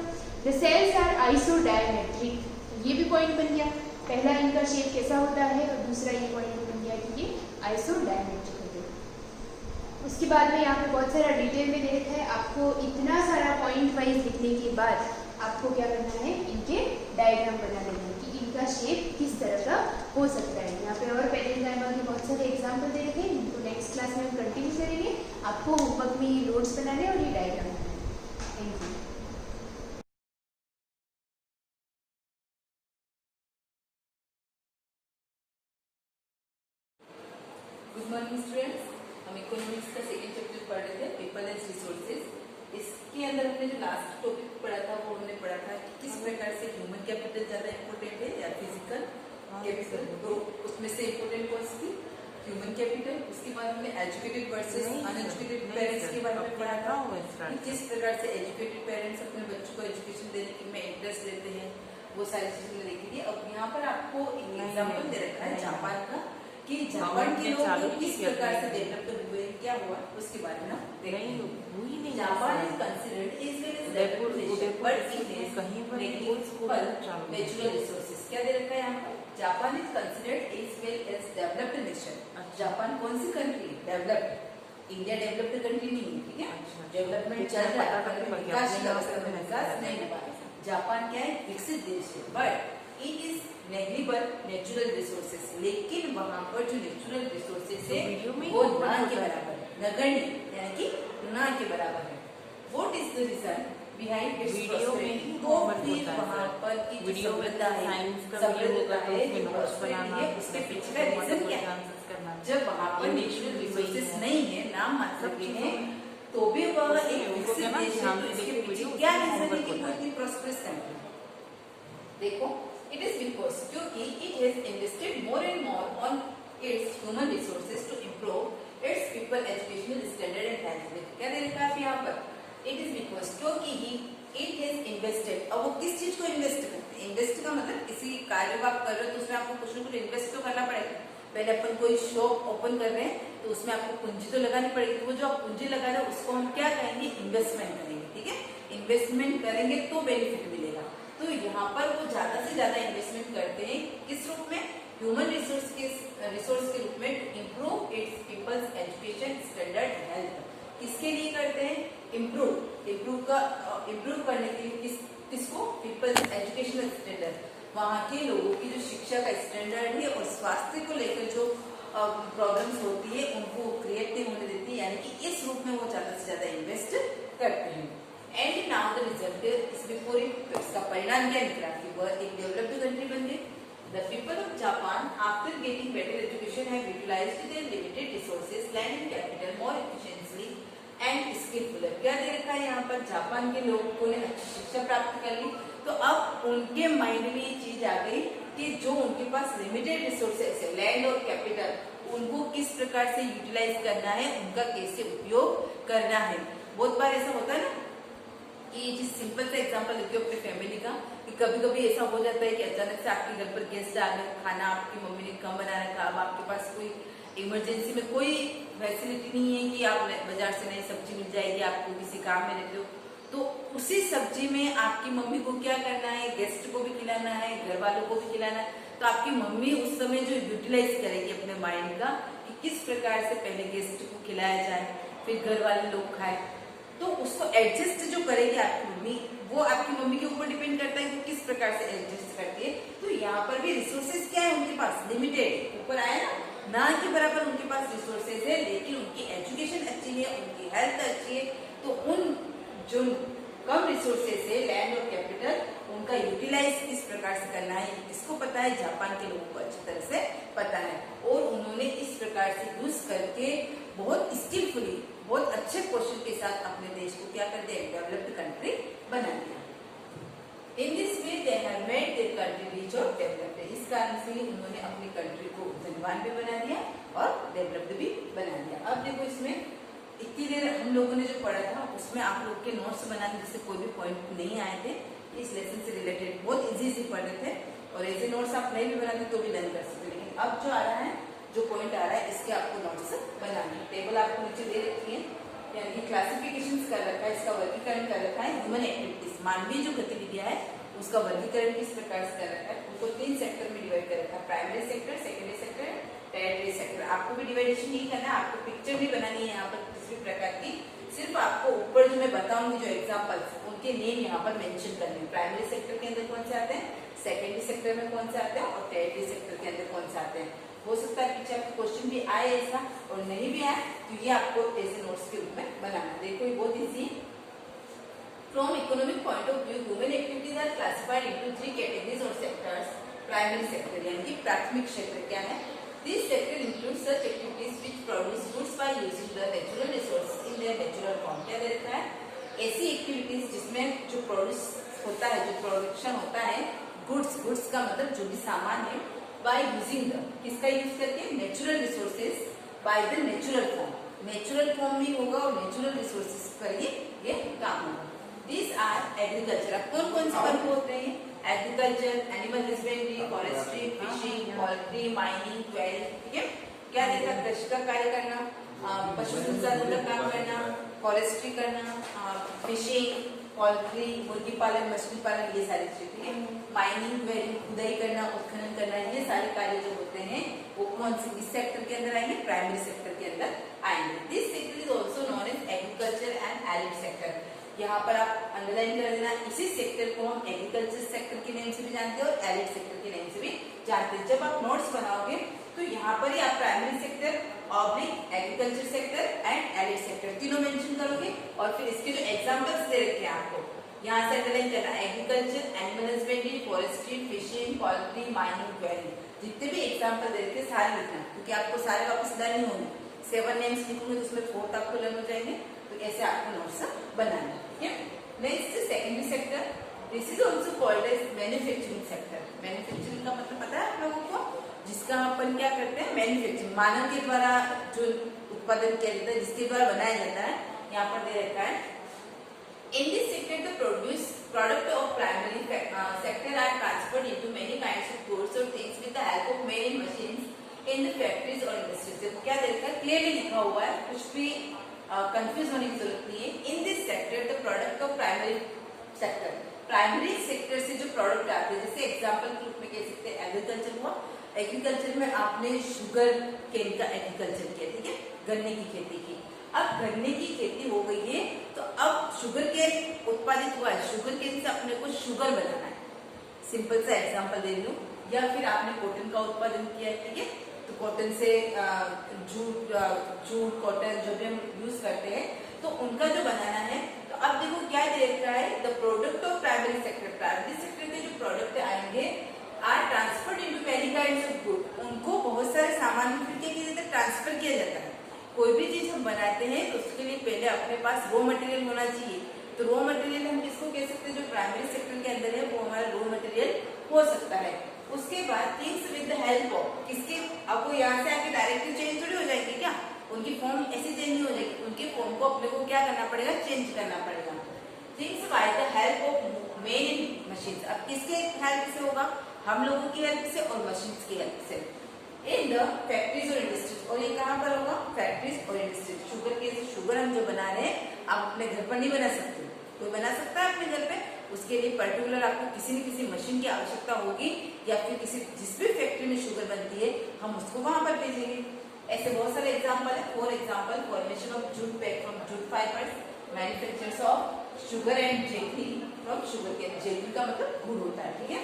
द सेल्स आर आइसोडायमेट्रिक, तो ये भी पॉइंट बन गया। पहला इनका शेप कैसा होता है और दूसरा ये पॉइंट बन गया कि ये आइसोडायमेट्रिक होते हैं। उसके बाद में यहाँ पे बहुत सारा डिटेल में दे रखा है। आपको इतना सारा पॉइंट वाइज लिखने के बाद आपको क्या करना है, इनके डायग्राम बना देना है कि इनका शेप किस तरह का हो सकता है। यहाँ पे और पैरेंजाइमा के बहुत सारे एग्जाम्पल दे रखे हैं, इनको नेक्स्ट क्लास में हम कंटिन्यू करेंगे। आपको होमवर्क में ये नोट्स बनाने और ये डायग्राम बनाने। Thank you.
Good morning students, हम इकोनॉमिक्स का सेकेंड चैप्टर पढ़ रहे थे, पीपल एंड रिसोर्सेज। इसके अंदर हमने जो लास्ट टॉपिक पढ़ा था वो हमने पढ़ा था कि किस प्रकार से ह्यूमन कैपिटल ज़्यादा इम्पोर्टेंट है या फिजिकल कैपिटल। तो उसमें से इम्पोर्टेंट कौन सी थी, ह्यूमन कैपिटल। उसके बाद हमने एजुकेटेड वर्सेस अनएजुकेटेड पेरेंट्स के बारे में पढ़ा था कि किस प्रकार से एजुकेटेड पेरेंट्स अपने बच्चों को एजुकेशन देने में इंटरेस्ट लेते हैं, वो सारी चीजें हमने देखी थी। अब यहाँ पर आपको एक एग्जाम्पल दे रखा है जापान का कि जापान के लोग किस प्रकार से डेवलप हुए, क्या हुआ उसके बारे में हम देखेंगे। Japan is considered as well as developed nation but it has natural resources. क्या दे रखा है यहाँ पर, Japan is considered as well as developed nation. Japan कौन सी country, developed. India developed country नहीं है, ठीक है, डेवलपमेंट चल रहा है, विकासशील अवस्था में विकास नहीं हुआ। जापान क्या है, विकसित देश है, but it is negligible natural resources. लेकिन वहां पर जो नेचुरल रिसोर्सेज है वो ना के बराबर है, नगण्य, यानी कि ना के बराबर है। What is the reason behind its prosperity. तो फिर वहां पर की जो सभ्यता है, सभ्यता है, उसके पीछे का रीजन क्या है। जब वहां पर नेचुरल रिसोर्सेज नहीं है, नाम मात्र के हैं, तो भी वह एक विकसित देश है, तो इसके पीछे क्या रीजन है कि वो इतनी प्रॉस्परस कंट्री। देखो, it is because क्योंकि it has invested more and more on its human resources to improve its people educational standard and health। क्या दे रखा है यहाँ पर, it is because क्योंकि it has invested। अब वो किस चीज को इन्वेस्ट करते हैं, इन्वेस्ट का मतलब किसी कार्य को आप कर रहे हो तो उसमें आपको कुछ ना कुछ इन्वेस्ट तो करना पड़ेगा। पहले अपन कोई शॉप ओपन कर रहे हैं तो उसमें आपको पूंजी तो लगानी पड़ेगी, तो वो जो आप पूंजी लगा रहे हैं उसको हम क्या कहेंगे, इन्वेस्टमेंट करेंगे, ठीक है। इन्वेस्टमेंट करेंगे तो बेनिफिट मिलेगा। तो यहाँ पर वो ज्यादा से ज्यादा इन्वेस्टमेंट करते हैं किस रूप में, ह्यूमन रिसोर्स के रूप में, to improve its people's education standard health. किसके लिए करते हैं, इम्प्रूव करने के लिए किसको, पीपल्स एजुकेशनल स्टैंडर्ड, वहाँ के लोगों की जो शिक्षा का स्टैंडर्ड है और स्वास्थ्य को लेकर जो प्रॉब्लम्स होती है उनको क्रिएट नहीं होने देती है, यानी कि इस रूप में वो ज्यादा से ज्यादा इन्वेस्ट करते हैं। And now the result is before it. इसका परिणाम क्या निकला कि वह एक डेवलप्ड कंट्री बन गई। The people of Japan after getting better education have utilised their limited resources, land and capital more efficiently and skilful. क्या दे रखा है यहाँ पर, जापान के लोगों ने अच्छी शिक्षा प्राप्त कर ली, तो अब उनके माइंड में ये चीज आ गई कि जो उनके पास लिमिटेड रिसोर्सेज है, लैंड और कैपिटल, उनको किस प्रकार से यूटिलाइज करना है, उनका कैसे उपयोग करना है। बहुत बार ऐसा होता है ना कि जिस सिंपल सा एग्जांपल लेते हो अपने फैमिली का, कि कभी कभी ऐसा हो जाता है कि अचानक से आपके घर पर गेस्ट आ गए, खाना आपकी मम्मी ने कम बना रखा, अब आपके पास कोई इमरजेंसी में कोई फैसिलिटी नहीं है कि आप बाजार से नई सब्जी मिल जाएगी, आपको किसी काम में रहते हो, तो उसी सब्जी में आपकी मम्मी को क्या करना है, गेस्ट को भी खिलाना है, घर वालों को भी खिलाना है। तो आपकी मम्मी उस समय जो यूटिलाइज करेगी अपने माइंड का कि किस प्रकार से पहले गेस्ट को खिलाया जाए, फिर घर वाले लोग खाए, तो उसको एडजस्ट जो करेगी आपकी मम्मी, वो आपकी मम्मी के ऊपर डिपेंड करता है कि किस प्रकार से एडजस्ट करती है। तो यहाँ पर भी रिसोर्सेज क्या है उनके पास, लिमिटेड, ऊपर आया ना के बराबर उनके पास रिसोर्सेज है, लेकिन उनकी एजुकेशन अच्छी है, उनकी हेल्थ अच्छी है, तो उन जो कम रिसोर्सेज है, लैंड और कैपिटल, उनका यूटिलाइज किस प्रकार से करना है इसको पता है, जापान के लोगों को अच्छी तरह से पता है, और उन्होंने इस प्रकार से यूज करके बहुत स्किलफुली, बहुत अच्छे क्वेश्चन के साथ अपने देश को क्या कर दिया, डेवलप्ड कंट्री बना दिया। In this way they have made their country rich और डेवलप्ड। इस कारण से उन्होंने अपनी कंट्री को धनवान भी बना दिया और डेवलप्ड भी बना दिया। अब देखो इसमें इतनी देर हम लोगों ने जो पढ़ा था उसमें आप लोग के नोट्स बनाने जिससे कोई भी पॉइंट नहीं आए थे, इस लेसन से रिलेटेड बहुत इजी पढ़ रहे थे, और ऐसे नोट्स आप नहीं भी बनाते तो भी लर्न कर सकते। लेकिन अब जो आ रहा है, जो पॉइंट आ रहा है, इसके आपको नोट्स बनाने, टेबल आपको नीचे दे रखी है, यानी कि क्लासिफिकेशन कर रखा है, इसका वर्गीकरण कर रखा है। ह्यूमन एक्टिविटीज, मानवीय जो गतिविधियां है उसका वर्गीकरण किस प्रकार से कर रखा है, उनको 3 सेक्टर में डिवाइड कर रखा है, primary sector, secondary sector, tertiary sector. आपको भी डिवाइडेशन नहीं करना है, आपको पिक्चर भी बनानी है यहाँ पर भी प्रकार की। सिर्फ आपको ऊपर जो मैं बताऊंगी जो एग्जांपल्स उनके नेम यहाँ पर मेंशन करने हैं। प्राइमरी सेक्टर के अंदर कौन से आते हैं, सेकेंडरी सेक्टर में कौन से आते हैं और टर्टियरी सेक्टर के अंदर कौन से आते हैं। हो सकता है पीछे आपको क्वेश्चन भी आए ऐसा, और नहीं भी आए तो ये आपको ऐसे नोट्स के रूप में बनाना। देखो ये बहुत ईजी है। From economic point of view human activities are classified into 3 categories और सेक्टर्स। प्राइमरी सेक्टर यानी कि प्राथमिक क्षेत्र क्या है, this sector includes such activities which produce goods by using the natural resources in their natural form. क्या रहता है, ऐसी एक्टिविटीज जिसमें जो प्रोड्यूस होता है, जो प्रोडक्शन होता है गुड्स का मतलब जो भी सामान है, बाय यूजिंग द, किसका यूज करके, natural resources, by the natural form. Natural form भी होगा और नेचुरल रिसोर्सेज पर ये काम होगा। These are agriculture। अब कौन कौन से वर्क होते हैं, agriculture, animal husbandry, forestry, fishing, poultry, mining, query. ठीक है, क्या देखा, कृषि का कार्य करना, पशु संसाधन का काम करना, फॉरेस्ट्री करना, फिशिंग, पोल्ट्री, मुर्गी पालन, मछली पालन, ये सारी चीजें। ठीक है, माइनिंग, क्वेरी, खुदाई करना, उत्खनन करना, ये सारे कार्य जो होते हैं वो कौन से इस सेक्टर के अंदर आएंगे, प्राइमरी सेक्टर के अंदर आएंगे। This sector is also known as agriculture and allied sector. यहाँ पर आप अंडरलाइन कर देना, इसी सेक्टर को हम एग्रीकल्चर सेक्टर के नेम से भी जानते हैं और एलिड सेक्टर के नेम से भी जानते हैं। जब आप नोट्स बनाओगे तो यहाँ पर ही आप primary sector, oblique agriculture sector and allied sector तीनों मेंशन करोगे, और फिर इसके जो एग्जांपल्स दे रखे हैं आपको यहाँ से अंडरलाइन करना, agriculture, animal husbandry, forestry, fishing, poultry, mining, query, जितने भी एग्जाम्पल दे रखे सारे लिखना, क्योंकि आपको सारे वापस लर्न नहीं होंगे। 7 नेम्स लिखूंगे तो उसमें 4 आपको लर्न हो जाएंगे, तो ऐसे आपको नोट्स बनाना। ठीक है, next secondary sector, this is also called as manufacturing sector. Manufacturing का मतलब पता है आप लोगों को, जिसका अपन क्या करते हैं, मैन्युफैक्चरिंग, मानव के द्वारा जो उत्पादन किया जाता है, जिसके द्वारा बनाया जाता है, यहाँ पर दे रखा है। In this sector, the product of primary sector are transferred into many kinds of goods or things with the help of many machines in the factories or industries। क्या दे रखा है, क्लियरली लिखा हुआ है, कुछ भी कंफ्यूज होने की जरूरत नहीं है। In this sector the product of primary sector, primary sector से जो प्रोडक्ट आते हैं, जैसे एग्जांपल के रूप में कह सकते हैं एग्रीकल्चर हुआ, एग्रीकल्चर में आपने शुगर केन का एग्रीकल्चर किया, ठीक है, गन्ने की खेती की। अब गन्ने की खेती हो गई है तो अब शुगर केन उत्पादित हुआ है, शुगर केन से अपने को शुगर बनाना है, सिंपल सा एग्जांपल दे लूं। या फिर आपने कॉटन का उत्पादन किया है, ठीक है, तो कॉटन से जूट कॉटन जो भी हम यूज करते हैं तो उनका जो बनाना है। तो अब देखो क्या दे रखा है, the product of primary sector, primary sector के जो प्रोडक्ट आएंगे are transferred into many kinds of good, उनको बहुत सारे सामान में फिर क्या ट्रांसफर किया जाता है। कोई भी चीज हम बनाते हैं तो उसके लिए पहले अपने पास रॉ मटेरियल होना चाहिए। तो रॉ मटेरियल हम किसको कह सकते हैं, जो प्राइमरी सेक्टर के अंदर है वो हमारा रॉ मटेरियल हो सकता है। उसके बाद things with the help of किसके, अब वो यहाँ से आके डायरेक्टली चेंज थोड़ी हो जाएगी, क्या उनकी फॉर्म ऐसे चेंज नहीं हो जाएगी, उनके फॉर्म को अपने को क्या करना पड़ेगा, चेंज करना पड़ेगा। Things by the help of main machine, अब किसके हेल्प से होगा, हम लोगों की हेल्प से और मशीन की हेल्प से। इन द फैक्ट्रीज और इंडस्ट्रीज, और ये कहाँ पर होगा, फैक्ट्रीज और इंडस्ट्रीज। शुगर के शुगर हम जो बना रहे हैं आप अपने घर पर नहीं बना सकते, कोई बना सकता है अपने घर पे, उसके लिए पर्टिकुलर आपको किसी न किसी मशीन की आवश्यकता होगी, या फिर किसी जिस भी फैक्ट्री में शुगर बनती है हम उसको वहां पर भेजेंगे। ऐसे बहुत सारे एग्जाम्पल है। For example, formation of jute pack from jute fibres, manufactures of sugar and jaggery from sugar cane. Jaggery का मतलब गुड़ होता है, ठीक है,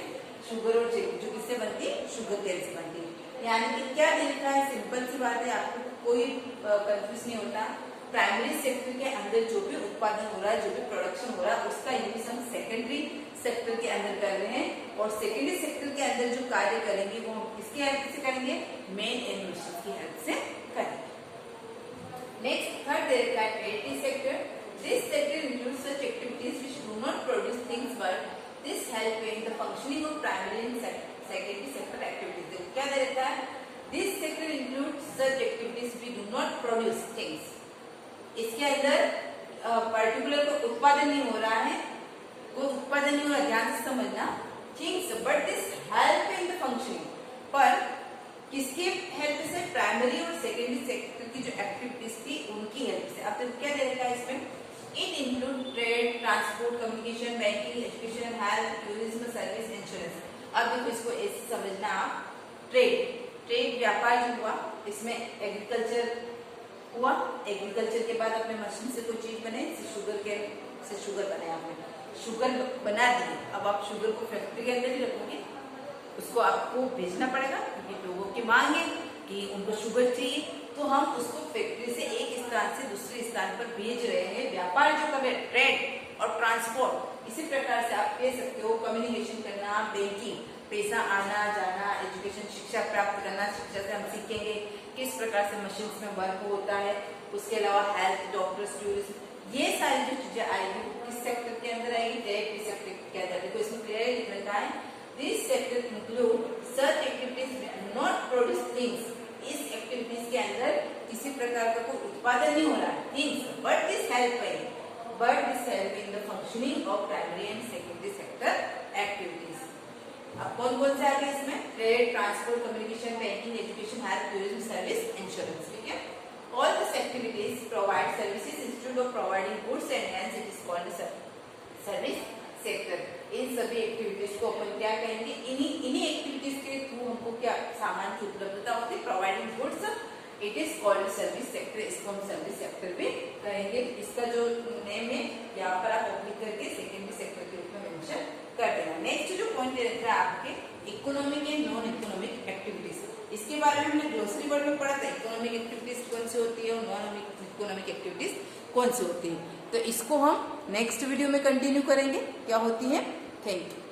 शुगर और जेगरी जो किससे बनती है, शुगर केन से बनती है। यानी कि क्या देखा है, सिंपल सी बात है, आपको कोई कंफ्यूज नहीं होता। प्राइमरी सेक्टर के अंदर जो भी उत्पादन हो रहा है, जो भी प्रोडक्शन हो रहा है, उसका यूज हम सेकेंडरी सेक्टर के अंदर कर रहे हैं, और सेकेंडरी सेक्टर के अंदर जो कार्य करेंगे वो हम किसकी हेल्प से करेंगे, मेन एंड मशीन की हेल्प से करेंगे। नेक्स्ट थर्ड दे रखा है tertiary sector. This sector includes such activities which do not produce things but this help in the functioning of primary and secondary sector activities. क्या दे रखा है, this sector includes such activities which do not produce things, इसके अंदर पर्टिकुलर कोई उत्पादन नहीं हो रहा है, कोई उत्पादन नहीं हो रहा, ध्यान से समझना, things but this help in the functioning, पर किसके हेल्प से, प्राइमरी और सेकेंडरी सेक्टर की जो एक्टिविटीज थी उनकी हेल्प से। अब क्या दे रखा है इसमें, it include trade, transport, communication, banking, education, health, tourism, service, insurance. अब देखो इसको ऐसे समझना आप, ट्रेड व्यापार जो हुआ, इसमें एग्रीकल्चर हुआ। एग्रीकल्चर के बाद अपने मशीन से कोई चीज बने, शुगर बने, आपने शुगर बना दी, अब आप शुगर को फैक्ट्री के अंदर ही रखोगे, उसको आपको भेजना पड़ेगा क्योंकि लोगों की मांग है कि उनको शुगर चाहिए, तो हम उसको फैक्ट्री से एक स्थान से दूसरे स्थान पर भेज रहे हैं। व्यापार जो कभी ट्रेड और ट्रांसपोर्ट, इसी प्रकार से आप कह सकते हो कम्युनिकेशन करना, बैंकिंग, पैसा आना जाना, एजुकेशन शिक्षा प्राप्त करना, शिक्षा से हम सीखेंगे किस प्रकार से मशीन में वर्क होता है, उसके अलावा हेल्थ, डॉक्टर्स, टूरिज्म, ये सारी जो चीजें आएगी वो किस सेक्टर के अंदर आएगी, डायरेक्ट सेक्टर के अंदर। देखो इसमें क्लियर लिख रखा है, this sector include such activities which do not produce things, इस एक्टिविटीज के अंदर किसी प्रकार का कोई उत्पादन नहीं हो रहा है things, but this help in the functioning of primary and secondary sector activities. अब कौन कौन से आ गए इसमें, trade, transport, communication, banking, education, health, tourism, service, insurance, ठीक है। All these activities provide services instead of providing goods and hence it is called service sector। इन सभी एक्टिविटीज को अपन क्या कहेंगे, इन्हीं एक्टिविटीज के थ्रू हमको क्या सामान की उपलब्धता होती है, providing goods, it is called service sector, इसको हम सर्विस सेक्टर भी कहेंगे। इसका जो नेम है यहाँ पर आप ऑब्लिक करके सेकेंडरी सेक्टर के रूप में मेंशन कर देना। नेक्स्ट जो पॉइंट दे रखा है आपके economic and non economic activities, इसके बारे में हमने ग्लोसरी वर्ड में पढ़ा था, इकोनॉमिक एक्टिविटीज कौन सी होती है और नॉन इकोनॉमिक एक्टिविटीज कौन सी होती है। तो इसको हम नेक्स्ट वीडियो में कंटिन्यू करेंगे क्या होती है। Thank you.